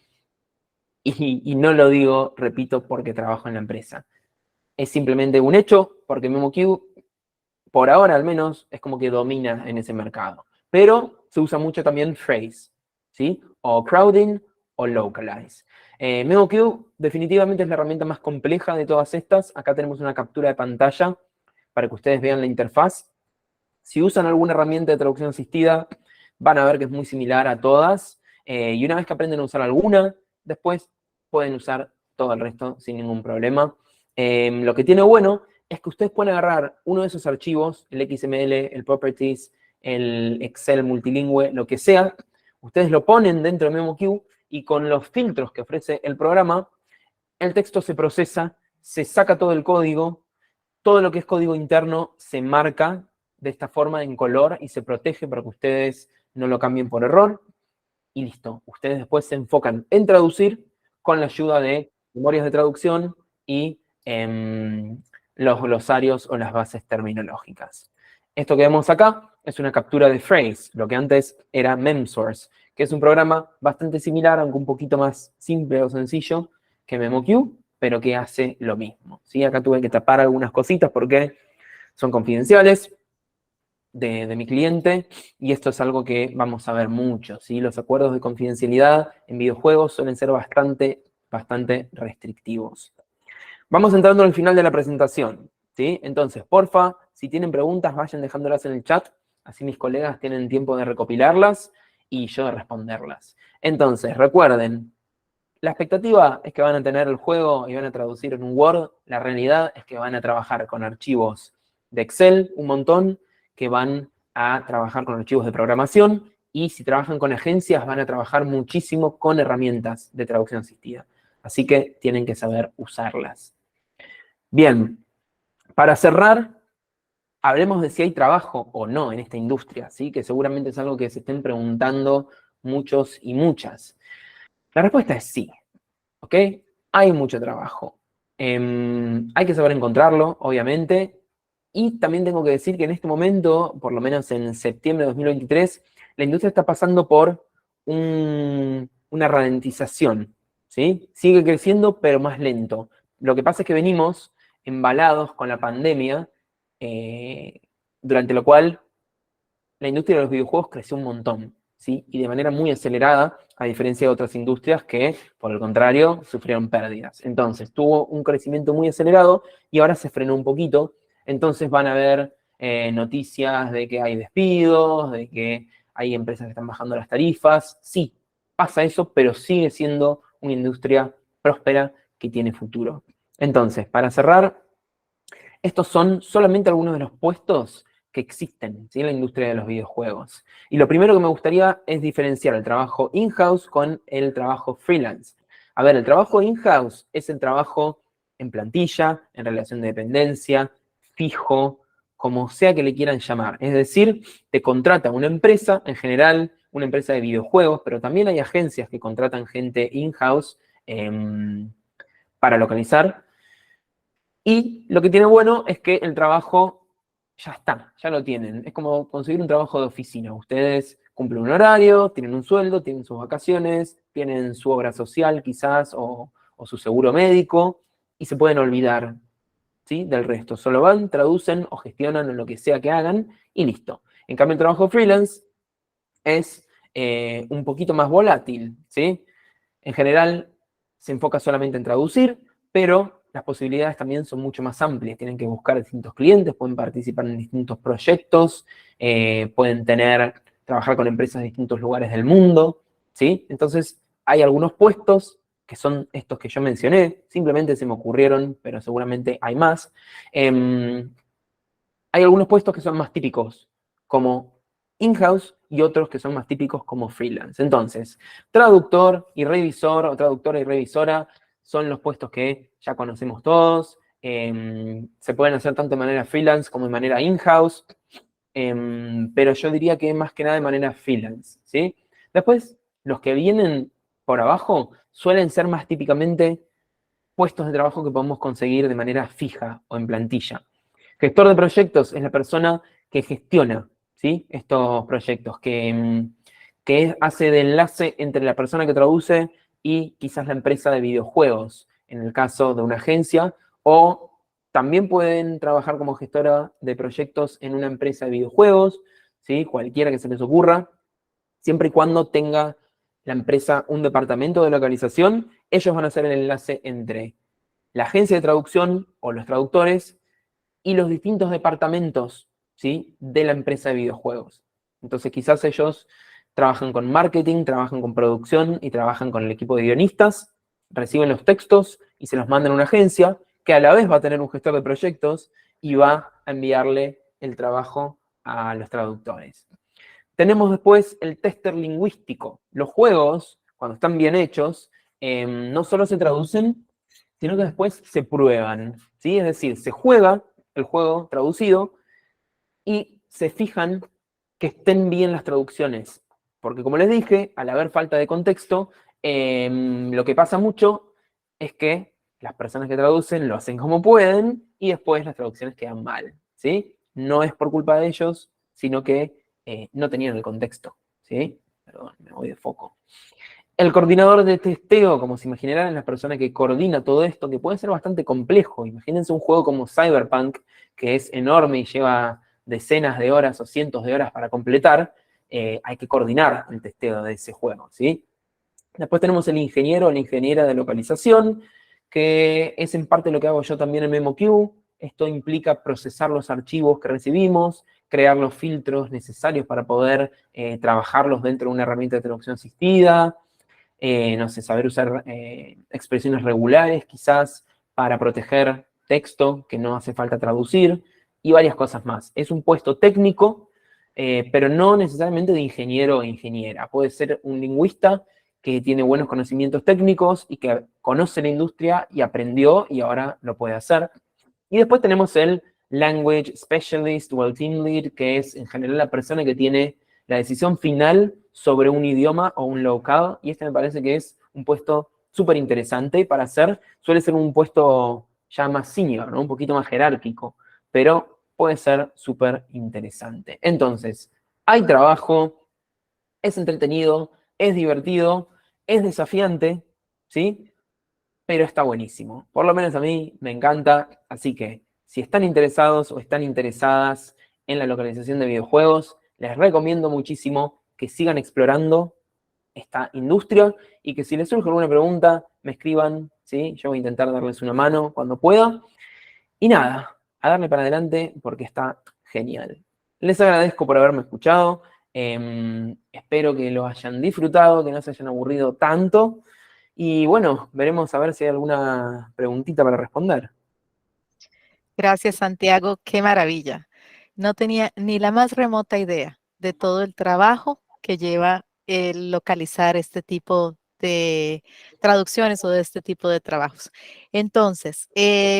Y no lo digo, repito, porque trabajo en la empresa. Es simplemente un hecho, porque MemoQ, por ahora al menos, es como que domina en ese mercado. Pero se usa mucho también Phrase, ¿sí? O Crowding o Localize. MemoQ definitivamente es la herramienta más compleja de todas estas. Acá tenemos una captura de pantalla para que ustedes vean la interfaz. Si usan alguna herramienta de traducción asistida, van a ver que es muy similar a todas. Y una vez que aprenden a usar alguna, después pueden usar todo el resto sin ningún problema. Lo que tiene bueno es que ustedes pueden agarrar uno de esos archivos, el XML, el Properties, el Excel multilingüe, lo que sea, ustedes lo ponen dentro de MemoQ y con los filtros que ofrece el programa, el texto se procesa, se saca todo el código, todo lo que es código interno se marca de esta forma en color y se protege para que ustedes no lo cambien por error. Y listo. Ustedes después se enfocan en traducir con la ayuda de memorias de traducción y los glosarios o las bases terminológicas. Esto que vemos acá es una captura de Phrase, lo que antes era MemSource, que es un programa bastante similar, aunque un poquito más simple o sencillo que MemoQ, pero que hace lo mismo, ¿sí? Acá tuve que tapar algunas cositas porque son confidenciales de mi cliente, y esto es algo que vamos a ver mucho, ¿sí? Los acuerdos de confidencialidad en videojuegos suelen ser bastante restrictivos. Vamos entrando al final de la presentación, ¿sí? Entonces, porfa, si tienen preguntas, vayan dejándolas en el chat, así mis colegas tienen tiempo de recopilarlas y yo de responderlas. Entonces, recuerden, la expectativa es que van a tener el juego y van a traducir en un Word. La realidad es que van a trabajar con archivos de Excel, un montón, que van a trabajar con archivos de programación, y si trabajan con agencias van a trabajar muchísimo con herramientas de traducción asistida. Así que tienen que saber usarlas. Bien, para cerrar, hablemos de si hay trabajo o no en esta industria, ¿sí? Que seguramente es algo que se estén preguntando muchos y muchas. La respuesta es sí, ¿ok? Hay mucho trabajo. Hay que saber encontrarlo, obviamente, y también tengo que decir que en este momento, por lo menos en septiembre de 2023, la industria está pasando por una ralentización, ¿sí? Sigue creciendo, pero más lento. Lo que pasa es que venimos embalados con la pandemia, durante lo cual la industria de los videojuegos creció un montón, ¿sí? Y de manera muy acelerada, a diferencia de otras industrias que, por el contrario, sufrieron pérdidas. Entonces, tuvo un crecimiento muy acelerado y ahora se frenó un poquito. Entonces van a haber noticias de que hay despidos, de que hay empresas que están bajando las tarifas. Sí, pasa eso, pero sigue siendo una industria próspera que tiene futuro. Entonces, para cerrar, estos son solamente algunos de los puestos que existen, ¿sí? En la industria de los videojuegos. Y lo primero que me gustaría es diferenciar el trabajo in-house con el trabajo freelance. A ver, el trabajo in-house es el trabajo en plantilla, en relación de dependencia, fijo, como sea que le quieran llamar. Es decir, te contrata una empresa, en general una empresa de videojuegos, pero también hay agencias que contratan gente in-house para localizar. Y lo que tiene bueno es que el trabajo ya está, ya lo tienen. Es como conseguir un trabajo de oficina. Ustedes cumplen un horario, tienen un sueldo, tienen sus vacaciones, tienen su obra social quizás o su seguro médico, y se pueden olvidar, ¿sí? Del resto. Solo van, traducen o gestionan en lo que sea que hagan y listo. En cambio, el trabajo freelance es un poquito más volátil, ¿sí? En general se enfoca solamente en traducir, pero las posibilidades también son mucho más amplias. Tienen que buscar distintos clientes, pueden participar en distintos proyectos, pueden trabajar con empresas de distintos lugares del mundo, ¿sí? Entonces, hay algunos puestos que son estos que yo mencioné, simplemente se me ocurrieron, pero seguramente hay más. Hay algunos puestos que son más típicos, como in-house, y otros que son más típicos como freelance. Entonces, traductor y revisor, o traductora y revisora, son los puestos que ya conocemos todos. Se pueden hacer tanto de manera freelance como de manera in-house, pero yo diría que más que nada de manera freelance, ¿sí? Después, los que vienen por abajo suelen ser más típicamente puestos de trabajo que podemos conseguir de manera fija o en plantilla. Gestor de proyectos es la persona que gestiona, ¿sí?, estos proyectos, que hace de enlace entre la persona que traduce y quizás la empresa de videojuegos, en el caso de una agencia, o también pueden trabajar como gestora de proyectos en una empresa de videojuegos, ¿sí?, cualquiera que se les ocurra, siempre y cuando tenga la empresa un departamento de localización. Ellos van a hacer el enlace entre la agencia de traducción o los traductores y los distintos departamentos, ¿sí?, de la empresa de videojuegos. Entonces quizás ellos trabajan con marketing, trabajan con producción y trabajan con el equipo de guionistas, reciben los textos y se los mandan a una agencia que a la vez va a tener un gestor de proyectos y va a enviarle el trabajo a los traductores. Tenemos después el tester lingüístico. Los juegos, cuando están bien hechos, no solo se traducen, sino que después se prueban, ¿sí? Es decir, se juega el juego traducido y se fijan que estén bien las traducciones. Porque como les dije, al haber falta de contexto, lo que pasa mucho es que las personas que traducen lo hacen como pueden y después las traducciones quedan mal, ¿sí? No es por culpa de ellos, sino que no tenían el contexto, ¿sí? Perdón, me voy de foco. El coordinador de testeo, como se imaginarán, es la persona que coordina todo esto, que puede ser bastante complejo. Imagínense un juego como Cyberpunk, que es enorme y lleva decenas de horas o cientos de horas para completar. Hay que coordinar el testeo de ese juego, ¿sí? Después tenemos el ingeniero o la ingeniera de localización, que es en parte lo que hago yo también en MemoQ. Esto implica procesar los archivos que recibimos, crear los filtros necesarios para poder trabajarlos dentro de una herramienta de traducción asistida, no sé, saber usar expresiones regulares quizás para proteger texto que no hace falta traducir y varias cosas más. Es un puesto técnico, pero no necesariamente de ingeniero o ingeniera. Puede ser un lingüista que tiene buenos conocimientos técnicos y que conoce la industria y aprendió y ahora lo puede hacer. Y después tenemos el Language Specialist o el Team Lead, que es en general la persona que tiene la decisión final sobre un idioma o un local, y este me parece que es un puesto súper interesante para hacer. Suele ser un puesto ya más senior, ¿no?, un poquito más jerárquico, pero puede ser súper interesante. Entonces, hay trabajo, es entretenido, es divertido, es desafiante, ¿sí? Pero está buenísimo. Por lo menos a mí me encanta, así que si están interesados o están interesadas en la localización de videojuegos, les recomiendo muchísimo que sigan explorando esta industria y que si les surge alguna pregunta, me escriban, ¿sí? Yo voy a intentar darles una mano cuando pueda. Y nada, a darle para adelante porque está genial. Les agradezco por haberme escuchado. Espero que lo hayan disfrutado, que no se hayan aburrido tanto. Y bueno, veremos a ver si hay alguna preguntita para responder. Gracias, Santiago. Qué maravilla. No tenía ni la más remota idea de todo el trabajo que lleva el localizar este tipo de traducciones o de este tipo de trabajos. Entonces,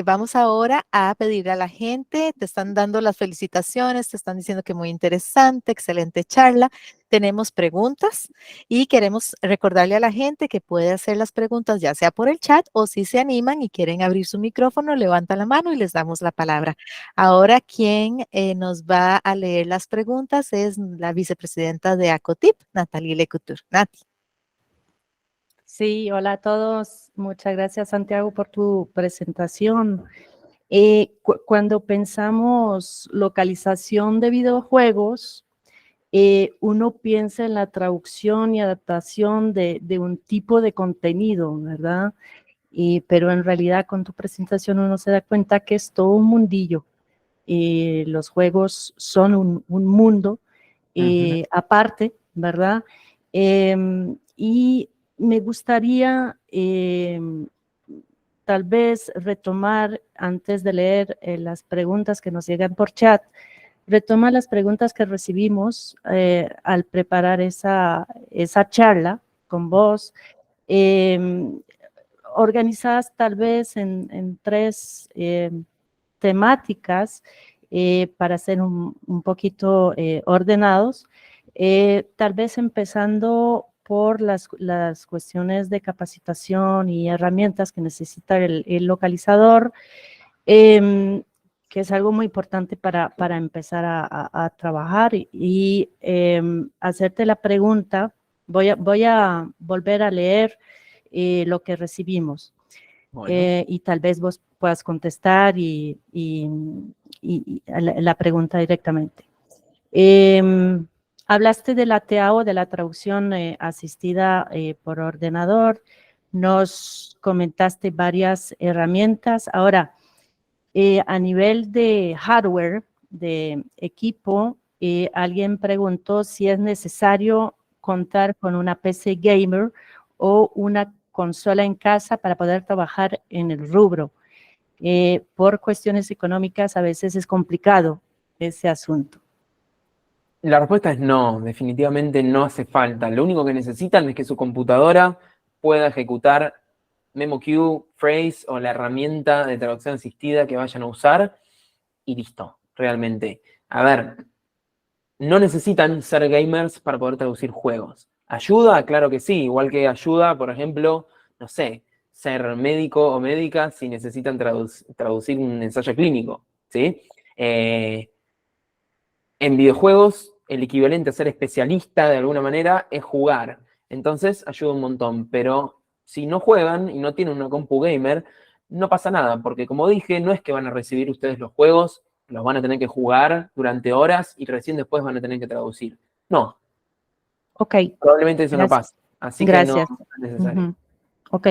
vamos ahora a pedirle a la gente, te están dando las felicitaciones, te están diciendo que muy interesante, excelente charla. Tenemos preguntas y queremos recordarle a la gente que puede hacer las preguntas ya sea por el chat o si se animan y quieren abrir su micrófono, levanta la mano y les damos la palabra. Ahora quien nos va a leer las preguntas es la vicepresidenta de ACOTIP, Natalie Lecouture. Nati. Sí, hola a todos. Muchas gracias, Santiago, por tu presentación. Cuando pensamos localización de videojuegos, uno piensa en la traducción y adaptación de un tipo de contenido, ¿verdad? Pero en realidad con tu presentación uno se da cuenta que es todo un mundillo. Los juegos son un mundo aparte, ¿verdad? Y me gustaría tal vez retomar, antes de leer las preguntas que nos llegan por chat, retomar las preguntas que recibimos al preparar esa charla con vos, organizadas tal vez en 3 temáticas para ser un poquito ordenados, tal vez empezando por las cuestiones de capacitación y herramientas que necesita el localizador, que es algo muy importante para empezar a trabajar y hacerte la pregunta. Voy a volver a leer lo que recibimos. Bueno. Y tal vez vos puedas contestar la pregunta directamente. Hablaste de la TAO, de la traducción asistida por ordenador, nos comentaste varias herramientas. Ahora, a nivel de hardware, de equipo, alguien preguntó si es necesario contar con una PC gamer o una consola en casa para poder trabajar en el rubro. Por cuestiones económicas a veces es complicado ese asunto. La respuesta es no, definitivamente no hace falta. Lo único que necesitan es que su computadora pueda ejecutar MemoQ, Phrase o la herramienta de traducción asistida que vayan a usar y listo, realmente. A ver, no necesitan ser gamers para poder traducir juegos. ¿Ayuda? Claro que sí, igual que ayuda, por ejemplo, no sé, ser médico o médica si necesitan traducir un ensayo clínico, ¿sí? En videojuegos, el equivalente a ser especialista de alguna manera es jugar. Entonces ayuda un montón, pero si no juegan y no tienen una compu gamer, no pasa nada, porque como dije, no es que van a recibir ustedes los juegos, los van a tener que jugar durante horas y recién después van a tener que traducir. No, Ok, probablemente eso no gracias. pase. Así Gracias. que no es necesario. Uh-huh. Ok.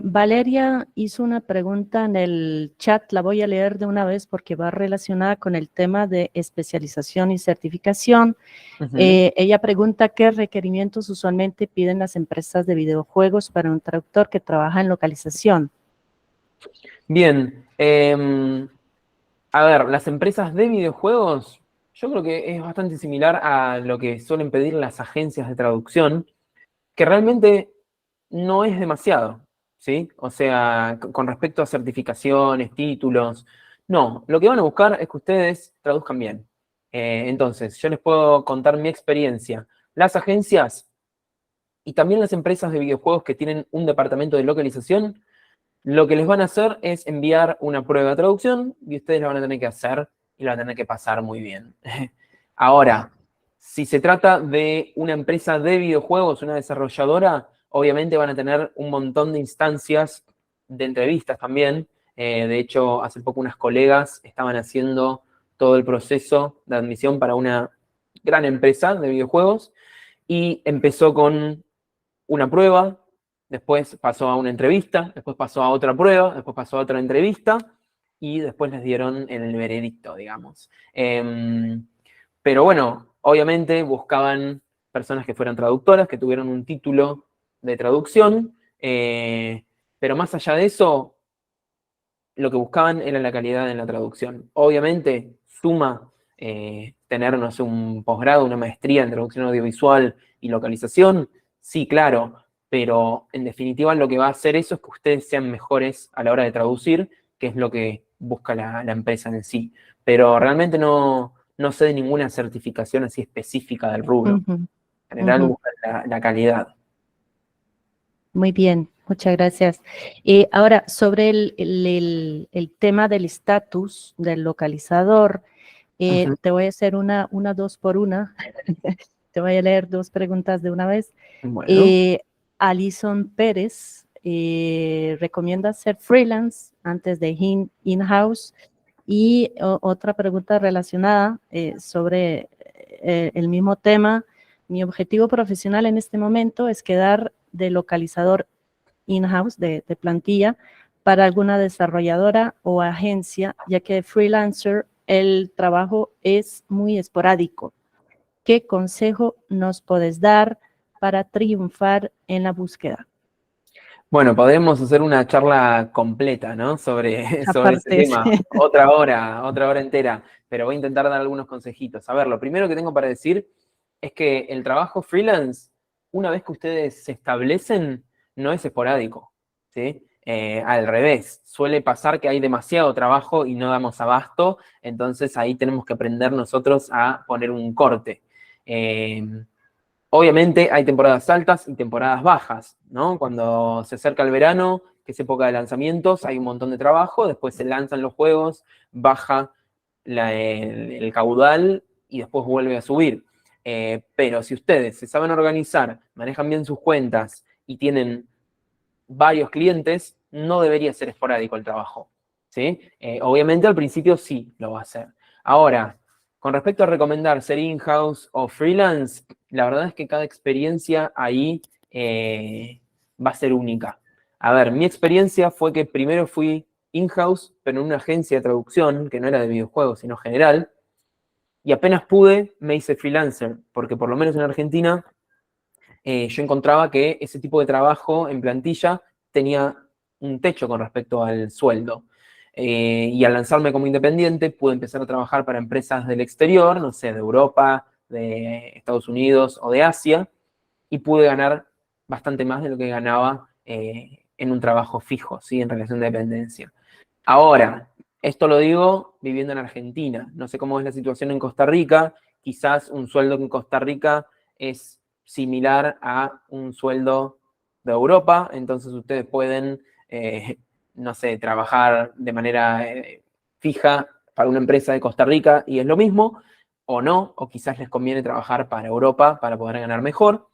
Valeria hizo una pregunta en el chat, la voy a leer de una vez porque va relacionada con el tema de especialización y certificación. Uh-huh. Ella pregunta qué requerimientos usualmente piden las empresas de videojuegos para un traductor que trabaja en localización. Bien, a ver, las empresas de videojuegos, yo creo que es bastante similar a lo que suelen pedir las agencias de traducción, que realmente no es demasiado, ¿sí? O sea, con respecto a certificaciones, títulos, no, lo que van a buscar es que ustedes traduzcan bien. Entonces, yo les puedo contar mi experiencia. Las agencias y también las empresas de videojuegos que tienen un departamento de localización, lo que les van a hacer es enviar una prueba de traducción y ustedes la van a tener que hacer y la van a tener que pasar muy bien. Ahora, si se trata de una empresa de videojuegos, una desarrolladora, obviamente van a tener un montón de instancias de entrevistas también. De hecho, hace poco unas colegas estaban haciendo todo el proceso de admisión para una gran empresa de videojuegos y empezó con una prueba, después pasó a una entrevista, después pasó a otra prueba, después pasó a otra entrevista y después les dieron el veredicto, digamos. Pero bueno, obviamente buscaban personas que fueran traductoras, que tuvieran un título de traducción, pero más allá de eso, lo que buscaban era la calidad en la traducción. Obviamente suma tener, no sé, un posgrado, una maestría en traducción audiovisual y localización, sí, claro, pero en definitiva lo que va a hacer eso es que ustedes sean mejores a la hora de traducir, que es lo que busca la empresa en sí. Pero realmente no sé de ninguna certificación así específica del rubro. Uh-huh. En general Uh-huh. buscan la calidad. Muy bien, muchas gracias. Ahora, sobre el tema del estatus del localizador, Uh-huh. te voy a hacer una 2 por 1. Te voy a leer 2 preguntas de una vez. Bueno. Alison Pérez recomienda ser freelance antes de in-house. Y otra pregunta relacionada sobre el mismo tema. Mi objetivo profesional en este momento es quedar de localizador in-house, de plantilla, para alguna desarrolladora o agencia, ya que de freelancer el trabajo es muy esporádico. ¿Qué consejo nos puedes dar para triunfar en la búsqueda? Bueno, podemos hacer una charla completa, ¿no? Sobre ese Aparte, tema. sí. Otra hora entera. Pero voy a intentar dar algunos consejitos. A ver, lo primero que tengo para decir es que el trabajo freelance, una vez que ustedes se establecen, no es esporádico, ¿sí? Al revés, suele pasar que hay demasiado trabajo y no damos abasto, entonces ahí tenemos que aprender nosotros a poner un corte. Obviamente hay temporadas altas y temporadas bajas, ¿no? Cuando se acerca el verano, que es época de lanzamientos, hay un montón de trabajo, después se lanzan los juegos, baja el caudal y después vuelve a subir. Pero si ustedes se saben organizar, manejan bien sus cuentas y tienen varios clientes, no debería ser esporádico el trabajo, ¿sí? Obviamente al principio sí lo va a hacer. Ahora, con respecto a recomendar ser in-house o freelance, la verdad es que cada experiencia ahí va a ser única. A ver, mi experiencia fue que primero fui in-house, pero en una agencia de traducción, que no era de videojuegos, sino general, y apenas pude, me hice freelancer, porque por lo menos en Argentina yo encontraba que ese tipo de trabajo en plantilla tenía un techo con respecto al sueldo. Y al lanzarme como independiente, pude empezar a trabajar para empresas del exterior, no sé, de Europa, de Estados Unidos o de Asia, y pude ganar bastante más de lo que ganaba en un trabajo fijo, ¿sí? En relación de dependencia. Ahora, esto lo digo viviendo en Argentina. No sé cómo es la situación en Costa Rica. Quizás un sueldo en Costa Rica es similar a un sueldo de Europa, entonces ustedes pueden, no sé, trabajar de manera fija para una empresa de Costa Rica y es lo mismo, o no, o quizás les conviene trabajar para Europa para poder ganar mejor.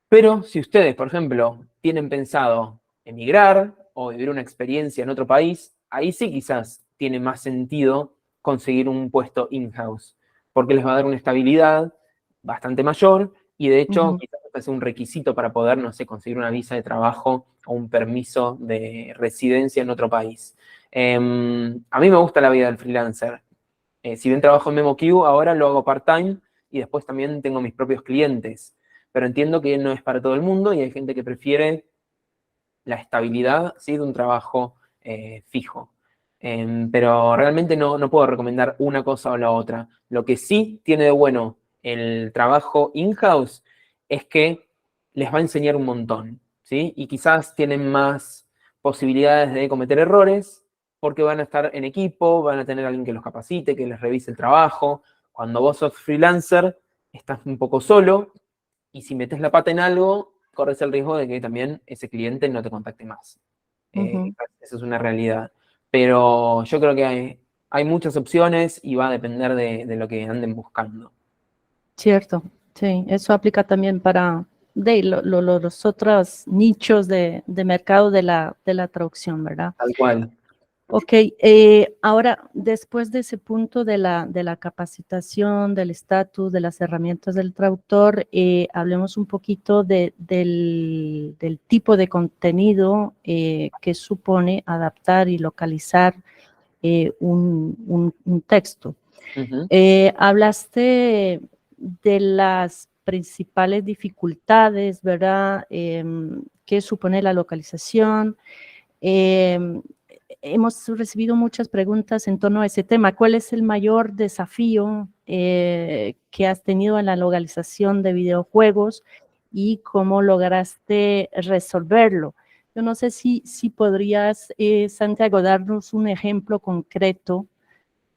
Pero si ustedes, por ejemplo, tienen pensado emigrar o vivir una experiencia en otro país, ahí sí quizás tiene más sentido conseguir un puesto in-house, porque les va a dar una estabilidad bastante mayor y de hecho quizás es un requisito para poder, no sé, conseguir una visa de trabajo o un permiso de residencia en otro país. A mí me gusta la vida del freelancer. Si bien trabajo en MemoQ, ahora lo hago part-time y después también tengo mis propios clientes. Pero entiendo que no es para todo el mundo y hay gente que prefiere la estabilidad, ¿sí? De un trabajo fijo. Pero realmente no puedo recomendar una cosa o la otra. Lo que sí tiene de bueno el trabajo in-house es que les va a enseñar un montón, ¿sí? Y quizás tienen más posibilidades de cometer errores porque van a estar en equipo, van a tener a alguien que los capacite, que les revise el trabajo. Cuando vos sos freelancer, estás un poco solo y si metes la pata en algo, corres el riesgo de que también ese cliente no te contacte más. Eso es una realidad. Pero yo creo que hay muchas opciones y va a depender de lo que anden buscando. Cierto, sí, eso aplica también para los otros nichos de mercado de la traducción, ¿verdad? Tal cual. Ok, ahora, después de ese punto de la capacitación, del estatus, de las herramientas del traductor, hablemos un poquito del tipo de contenido que supone adaptar y localizar un texto. Hablaste de las principales dificultades, ¿verdad? Que supone la localización. Hemos recibido muchas preguntas en torno a ese tema. ¿Cuál es el mayor desafío que has tenido en la localización de videojuegos y cómo lograste resolverlo? Yo no sé si podrías, Santiago, darnos un ejemplo concreto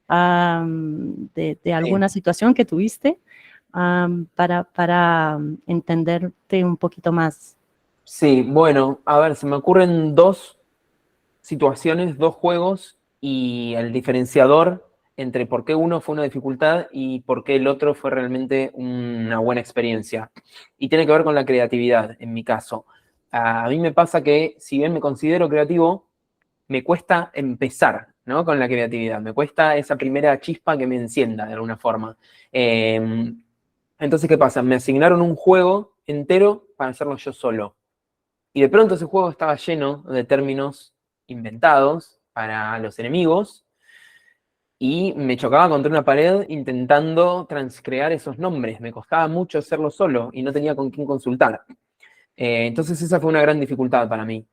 de alguna situación que tuviste para entenderte un poquito más. Sí, bueno, a ver, se me ocurren dos situaciones, dos juegos y el diferenciador entre por qué uno fue una dificultad y por qué el otro fue realmente una buena experiencia. Y tiene que ver con la creatividad, en mi caso. A mí me pasa que, si bien me considero creativo, me cuesta empezar, ¿no? Con la creatividad. Me cuesta esa primera chispa que me encienda, de alguna forma. Entonces, ¿qué pasa? Me asignaron un juego entero para hacerlo yo solo. Y de pronto ese juego estaba lleno de términos inventados para los enemigos. y me chocaba contra una pared intentando transcrear esos nombres. Me costaba mucho hacerlo solo y no tenía con quién consultar. Entonces esa fue una gran dificultad para mí.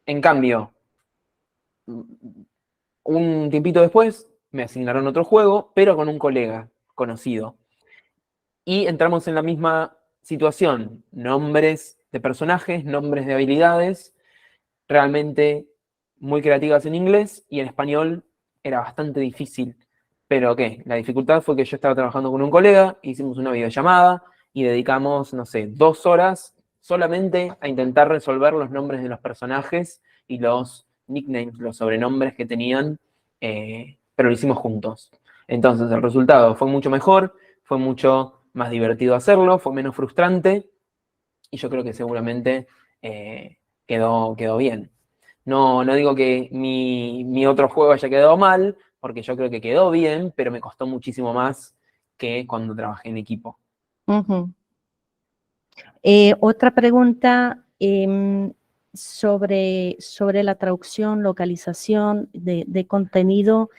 En cambio, un tiempito después me asignaron otro juego, pero con un colega conocido. Y entramos en la misma situación. Nombres de personajes, nombres de habilidades, realmente muy creativas en inglés, y en español era bastante difícil. Pero ¿qué? La dificultad fue que yo estaba trabajando con un colega, hicimos una videollamada y dedicamos, no sé, 2 horas solamente a intentar resolver los nombres de los personajes y los nicknames, los sobrenombres que tenían, pero lo hicimos juntos. Entonces el resultado fue mucho mejor, fue mucho más divertido hacerlo, fue menos frustrante, y yo creo que seguramente quedó bien. No digo que mi otro juego haya quedado mal, porque yo creo que quedó bien, pero me costó muchísimo más que cuando trabajé en equipo. Ujú. Otra pregunta sobre la traducción, localización de contenido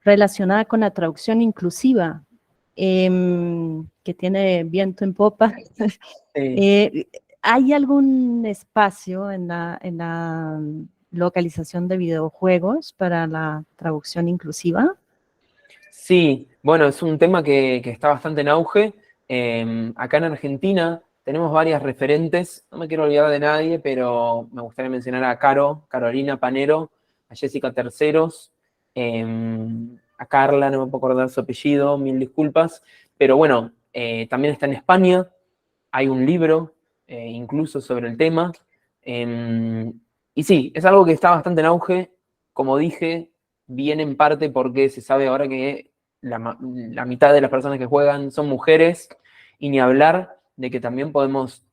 relacionada con la traducción inclusiva, que tiene viento en popa. ¿Hay algún espacio en la localización de videojuegos para la traducción inclusiva? Sí, bueno, es un tema que está bastante en auge. Acá en Argentina tenemos varias referentes, no me quiero olvidar de nadie, pero me gustaría mencionar a Carolina Panero, a Jessica Terceros, a Carla, no me puedo acordar su apellido, mil disculpas, pero bueno, también está en España, hay un libro incluso sobre el tema, y sí, es algo que está bastante en auge, como dije, viene en parte porque se sabe ahora que la mitad de las personas que juegan son mujeres, y ni hablar de que también podemos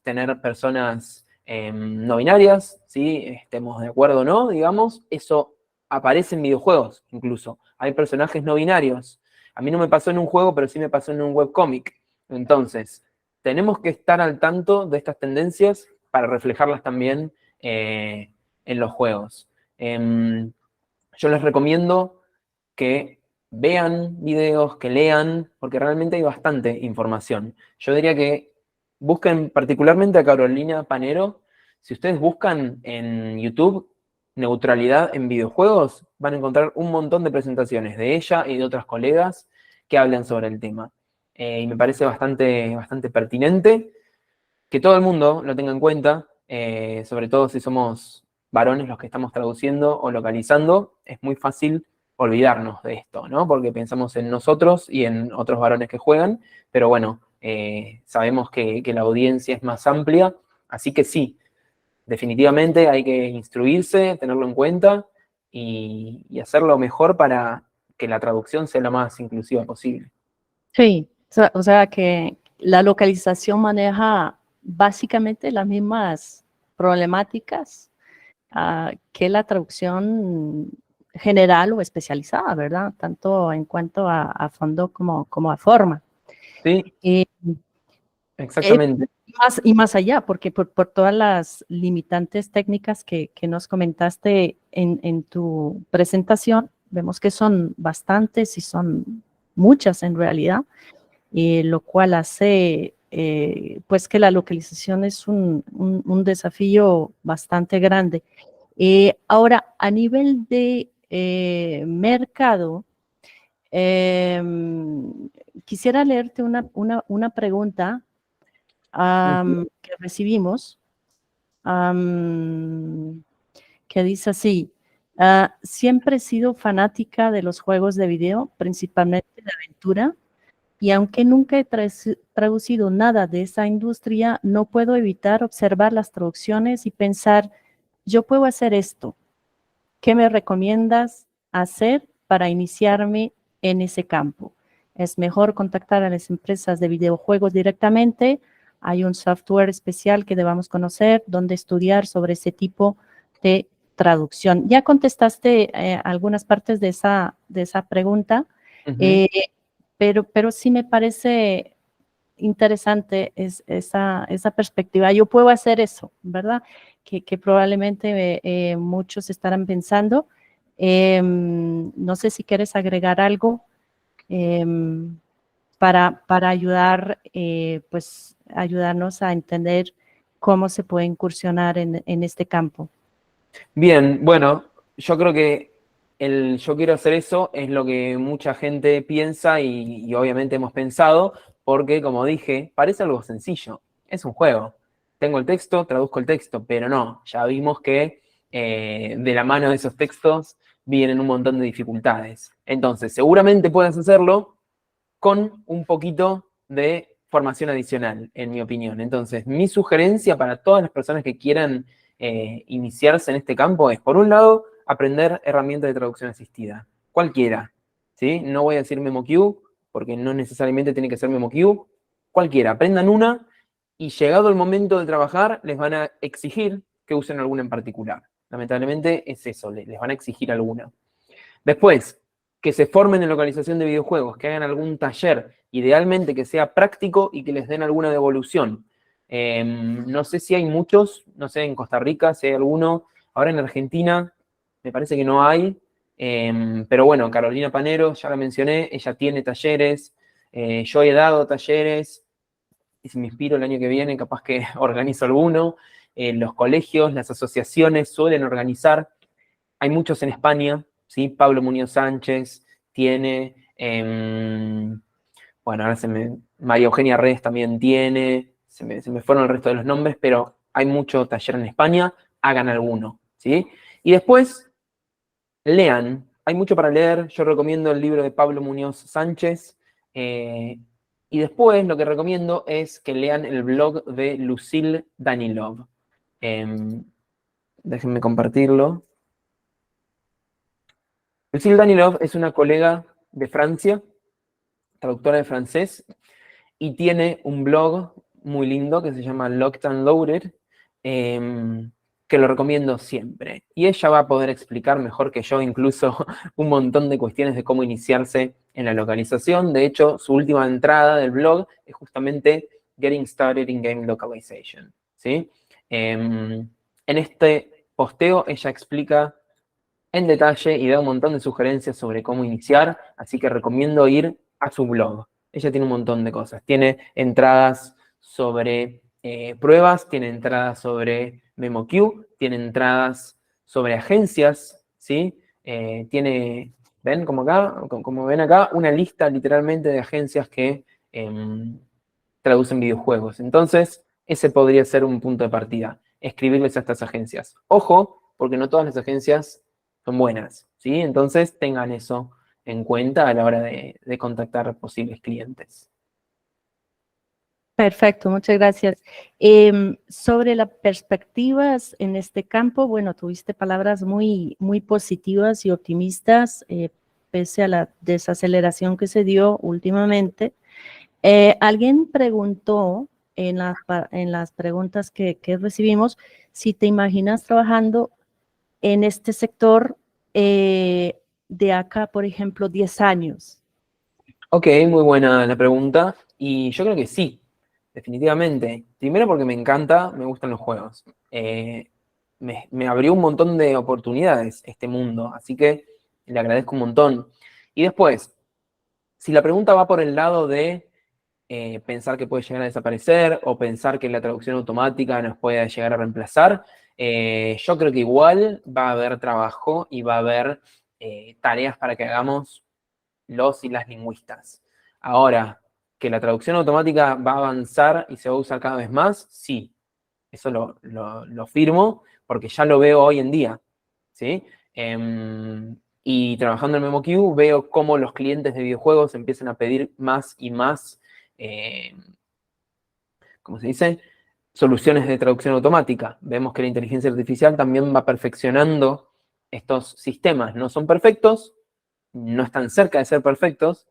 tener personas no binarias, ¿sí? Estemos de acuerdo o no, digamos, eso aparece en videojuegos incluso. Hay personajes no binarios. A mí no me pasó en un juego, pero sí me pasó en un webcómic. Entonces, tenemos que estar al tanto de estas tendencias para reflejarlas también en los juegos. Yo les recomiendo que vean videos, que lean, porque realmente hay bastante información. Yo diría que busquen particularmente a Carolina Panero. Si ustedes buscan en YouTube neutralidad en videojuegos, van a encontrar un montón de presentaciones de ella y de otras colegas que hablan sobre el tema. Y me parece bastante pertinente que todo el mundo lo tenga en cuenta, sobre todo si somos varones los que estamos traduciendo o localizando. Es muy fácil olvidarnos de esto, ¿no? Porque pensamos en nosotros y en otros varones que juegan, pero bueno, sabemos que la audiencia es más amplia, así que sí, definitivamente hay que instruirse, tenerlo en cuenta y hacerlo mejor para que la traducción sea lo más inclusiva posible. Sí, o sea que la localización maneja básicamente las mismas problemáticas que la traducción general o especializada, ¿verdad? Tanto en cuanto a fondo como a forma. Sí, Eh, exactamente. y más allá, porque por todas las limitantes técnicas que nos comentaste en tu presentación, vemos que son bastantes y son muchas en realidad, lo cual hace pues que la localización es un desafío bastante grande. Ahora, a nivel de mercado, quisiera leerte una pregunta que recibimos, que dice así: siempre he sido fanática de los juegos de video, principalmente de aventura, y aunque nunca he traducido nada de esa industria, no puedo evitar observar las traducciones y pensar, yo puedo hacer esto. ¿Qué me recomiendas hacer para iniciarme en ese campo? ¿Es mejor contactar a las empresas de videojuegos directamente? ¿Hay un software especial que debamos conocer? ¿Dónde estudiar sobre ese tipo de traducción? Ya contestaste algunas partes de esa pregunta, pero sí me parece interesante esa perspectiva. Yo puedo hacer eso, ¿verdad? Que probablemente muchos estarán pensando, No sé si quieres agregar algo para ayudar, pues, ayudarnos a entender cómo se puede incursionar en este campo. Bien, bueno, yo creo que el yo quiero hacer eso es lo que mucha gente piensa y obviamente hemos pensado, porque como dije, parece algo sencillo, es un juego. Tengo el texto, traduzco el texto, pero no, ya vimos que de la mano de esos textos vienen un montón de dificultades. Entonces, seguramente puedes hacerlo con un poquito de formación adicional, en mi opinión. Entonces, mi sugerencia para todas las personas que quieran iniciarse en este campo es, por un lado, aprender herramientas de traducción asistida, cualquiera, ¿sí? No voy a decir MemoQ, porque no necesariamente tiene que ser MemoQ, cualquiera, aprendan una y llegado el momento de trabajar, les van a exigir que usen alguna en particular. Lamentablemente es eso, les van a exigir alguna. Después, que se formen en localización de videojuegos, que hagan algún taller, idealmente que sea práctico y que les den alguna devolución. No sé si hay muchos, no sé, en Costa Rica si hay alguno, ahora en Argentina me parece que no hay, pero bueno, Carolina Panero, ya la mencioné, ella tiene talleres, yo he dado talleres, y si me inspiro el año que viene, capaz que organizo alguno. Los colegios, las asociaciones suelen organizar, hay muchos en España, ¿sí? Pablo Muñoz Sánchez tiene, bueno, ahora María Eugenia Reyes también tiene, se me fueron el resto de los nombres, pero hay mucho taller en España, hagan alguno, ¿sí? Y después, lean, hay mucho para leer, yo recomiendo el libro de Pablo Muñoz Sánchez, y después lo que recomiendo es que lean el blog de Lucille Danilov. Déjenme compartirlo. Lucille Danilov es una colega de Francia, traductora de francés, y tiene un blog muy lindo que se llama Locked and Loaded, que lo recomiendo siempre. Y ella va a poder explicar mejor que yo incluso un montón de cuestiones de cómo iniciarse en la localización. De hecho, su última entrada del blog es justamente Getting Started in Game Localization, ¿sí? En este posteo ella explica en detalle y da un montón de sugerencias sobre cómo iniciar, así que recomiendo ir a su blog. Ella tiene un montón de cosas. Tiene entradas sobre pruebas, tiene entradas sobre MemoQ, tiene entradas sobre agencias, ¿sí? Tiene, ven como acá, como ven acá, una lista literalmente de agencias que traducen videojuegos. Entonces, ese podría ser un punto de partida, escribirles a estas agencias. Ojo, porque no todas las agencias son buenas, ¿sí? Entonces tengan eso en cuenta a la hora de contactar posibles clientes. Perfecto, muchas gracias. Sobre las perspectivas en este campo, bueno, tuviste palabras muy, muy positivas y optimistas, pese a la desaceleración que se dio últimamente. Alguien preguntó en las preguntas que recibimos si te imaginas trabajando en este sector de acá, por ejemplo, 10 años. Ok, muy buena la pregunta. Y yo creo que sí, definitivamente. Primero porque me encanta, me gustan los juegos. Me abrió un montón de oportunidades este mundo, así que le agradezco un montón. Y después, si la pregunta va por el lado de pensar que puede llegar a desaparecer o pensar que la traducción automática nos puede llegar a reemplazar, yo creo que igual va a haber trabajo y va a haber tareas para que hagamos los y las lingüistas. Ahora, que la traducción automática va a avanzar y se va a usar cada vez más, sí, eso lo firmo porque ya lo veo hoy en día, ¿sí? Y trabajando en MemoQ veo cómo los clientes de videojuegos empiezan a pedir más y más, ¿cómo se dice? Soluciones de traducción automática. Vemos que la inteligencia artificial también va perfeccionando estos sistemas. No son perfectos, no están cerca de ser perfectos,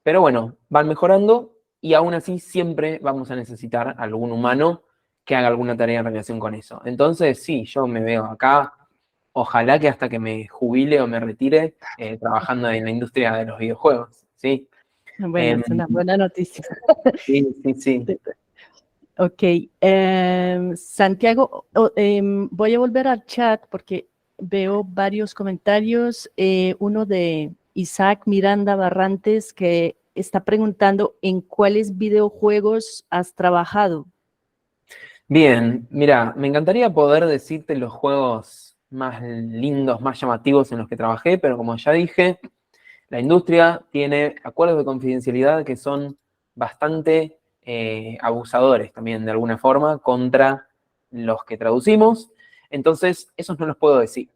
pero bueno, van mejorando y aún así siempre vamos a necesitar algún humano que haga alguna tarea en relación con eso. Entonces, sí, yo me veo acá, ojalá que hasta que me jubile o me retire trabajando en la industria de los videojuegos, ¿sí? Bueno, es una buena noticia. Sí, sí, sí. Ok, Santiago, voy a volver al chat porque veo varios comentarios, uno de Isaac Miranda Barrantes que está preguntando en cuáles videojuegos has trabajado. Bien, mira, me encantaría poder decirte los juegos más lindos, más llamativos en los que trabajé, pero como ya dije, la industria tiene acuerdos de confidencialidad que son bastante abusadores también de alguna forma contra los que traducimos, entonces esos no los puedo decir.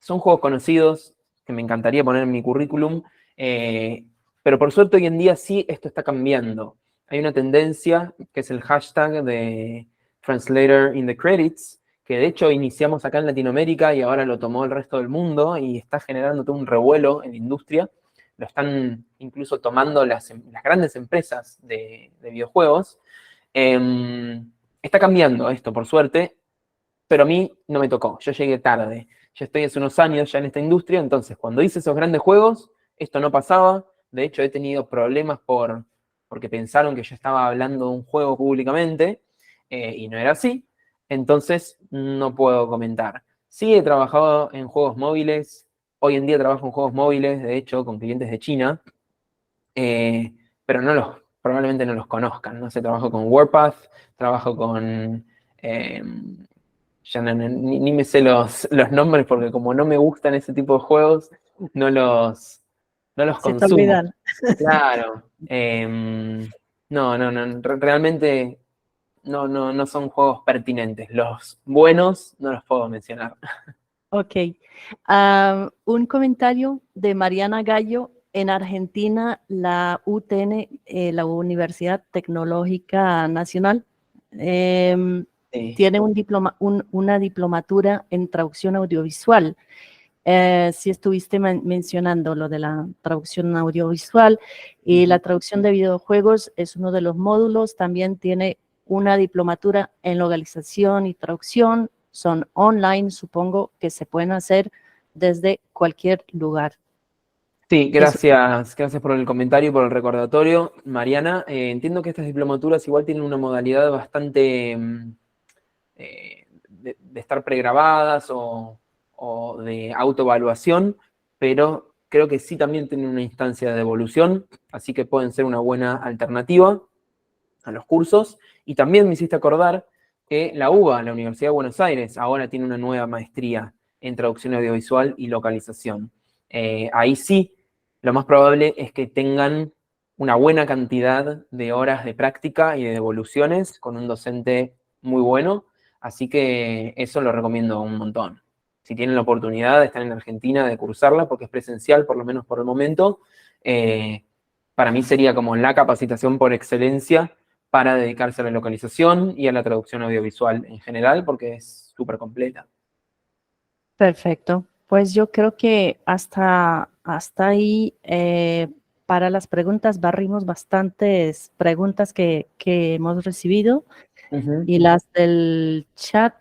Son juegos conocidos que me encantaría poner en mi currículum, pero por suerte hoy en día sí esto está cambiando. Hay una tendencia que es el hashtag de Translator in the Credits, que de hecho iniciamos acá en Latinoamérica y ahora lo tomó el resto del mundo y está generando todo un revuelo en la industria. Lo están incluso tomando las grandes empresas de videojuegos. Está cambiando esto, por suerte, pero a mí no me tocó, yo llegué tarde. Yo estoy hace unos años ya en esta industria, entonces cuando hice esos grandes juegos, esto no pasaba. De hecho, he tenido problemas porque pensaron que yo estaba hablando de un juego públicamente y no era así. Entonces, no puedo comentar. Sí he trabajado en juegos móviles. Hoy en día trabajo en juegos móviles, de hecho, con clientes de China. Pero probablemente no los conozcan. No sé, trabajo con Warpath, trabajo con... ya ni me sé los nombres porque como no me gustan ese tipo de juegos, no los Se te consumo. olvidan. Claro. Realmente no son juegos pertinentes. Los buenos no los puedo mencionar. Ok. Un comentario de Mariana Gallo. En Argentina, la UTN, la Universidad Tecnológica Nacional, Sí. tiene una diplomatura en traducción audiovisual. Si estuviste mencionando lo de la traducción audiovisual y la traducción de videojuegos es uno de los módulos, también tiene una diplomatura en localización y traducción, son online, supongo que se pueden hacer desde cualquier lugar. Sí, gracias por el comentario y por el recordatorio, Mariana. Entiendo que estas diplomaturas igual tienen una modalidad bastante de estar pregrabadas o de autoevaluación, pero creo que sí también tienen una instancia de devolución, así que pueden ser una buena alternativa a los cursos. Y también me hiciste acordar que la UBA, la Universidad de Buenos Aires, ahora tiene una nueva maestría en traducción audiovisual y localización. Ahí sí, lo más probable es que tengan una buena cantidad de horas de práctica y de devoluciones con un docente muy bueno, así que eso lo recomiendo un montón. Si tienen la oportunidad de estar en Argentina, de cursarla, porque es presencial, por lo menos por el momento, para mí sería como la capacitación por excelencia para dedicarse a la localización y a la traducción audiovisual en general, porque es súper completa. Perfecto. Pues yo creo que hasta ahí, para las preguntas, barrimos bastantes preguntas que hemos recibido. Y las del chat,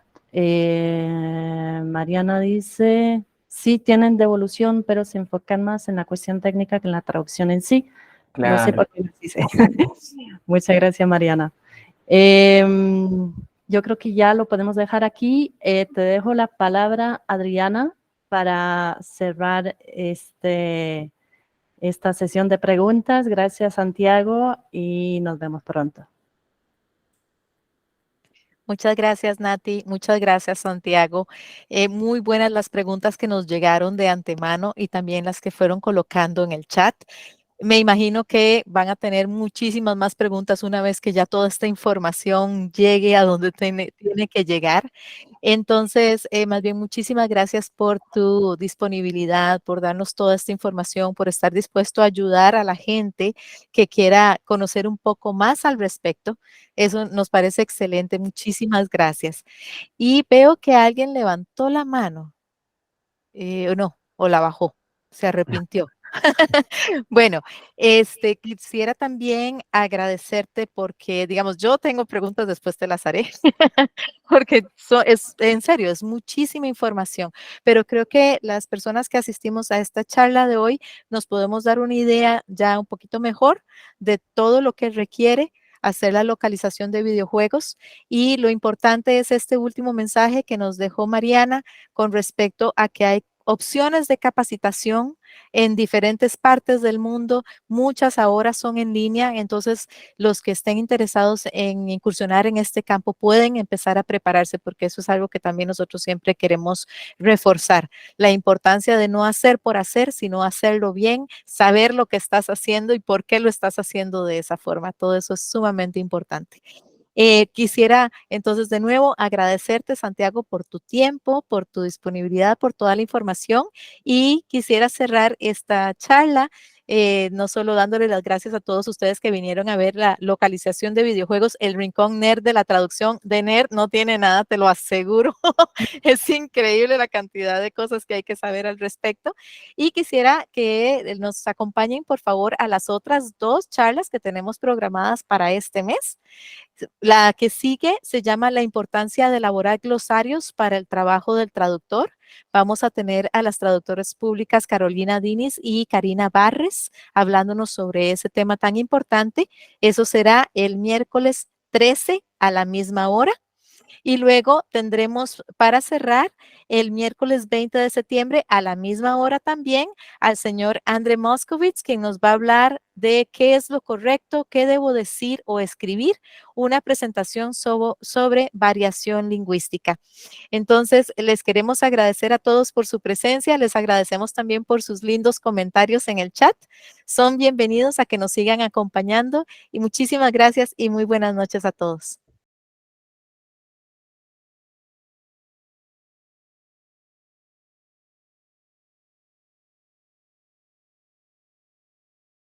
Mariana dice, sí tienen devolución, pero se enfocan más en la cuestión técnica que en la traducción en sí. Claro. No sé por qué nos dice. Muchas gracias, Mariana. Yo creo que ya lo podemos dejar aquí. Te dejo la palabra, Adriana, para cerrar esta sesión de preguntas. Gracias, Santiago, y nos vemos pronto. Muchas gracias, Nati. Muchas gracias, Santiago. Muy buenas las preguntas que nos llegaron de antemano y también las que fueron colocando en el chat. Me imagino que van a tener muchísimas más preguntas una vez que ya toda esta información llegue a donde tiene que llegar. Entonces, más bien, muchísimas gracias por tu disponibilidad, por darnos toda esta información, por estar dispuesto a ayudar a la gente que quiera conocer un poco más al respecto. Eso nos parece excelente. Muchísimas gracias. Y veo que alguien levantó la mano. O no, o la bajó, se arrepintió. Bueno, quisiera también agradecerte porque, digamos, yo tengo preguntas, después te las haré, porque en serio, es muchísima información, pero creo que las personas que asistimos a esta charla de hoy nos podemos dar una idea ya un poquito mejor de todo lo que requiere hacer la localización de videojuegos. Y lo importante es este último mensaje que nos dejó Mariana con respecto a que hay opciones de capacitación en diferentes partes del mundo, muchas ahora son en línea, entonces los que estén interesados en incursionar en este campo pueden empezar a prepararse, porque eso es algo que también nosotros siempre queremos reforzar, la importancia de no hacer por hacer, sino hacerlo bien, saber lo que estás haciendo y por qué lo estás haciendo de esa forma, todo eso es sumamente importante. Quisiera entonces de nuevo agradecerte, Santiago, por tu tiempo, por tu disponibilidad, por toda la información y quisiera cerrar esta charla no solo dándole las gracias a todos ustedes que vinieron a ver la localización de videojuegos, el Rincón Nerd de la traducción de Nerd no tiene nada, te lo aseguro. Es increíble la cantidad de cosas que hay que saber al respecto. Y quisiera que nos acompañen, por favor, a las otras 2 charlas que tenemos programadas para este mes. La que sigue se llama La importancia de elaborar glosarios para el trabajo del traductor. Vamos a tener a las traductoras públicas Carolina Diniz y Karina Barres hablándonos sobre ese tema tan importante. Eso será el miércoles 13 a la misma hora. Y luego tendremos para cerrar el miércoles 20 de septiembre a la misma hora también al señor André Moskovitz, quien nos va a hablar de qué es lo correcto, qué debo decir o escribir, una presentación sobre variación lingüística. Entonces, les queremos agradecer a todos por su presencia, les agradecemos también por sus lindos comentarios en el chat. Son bienvenidos a que nos sigan acompañando y muchísimas gracias y muy buenas noches a todos.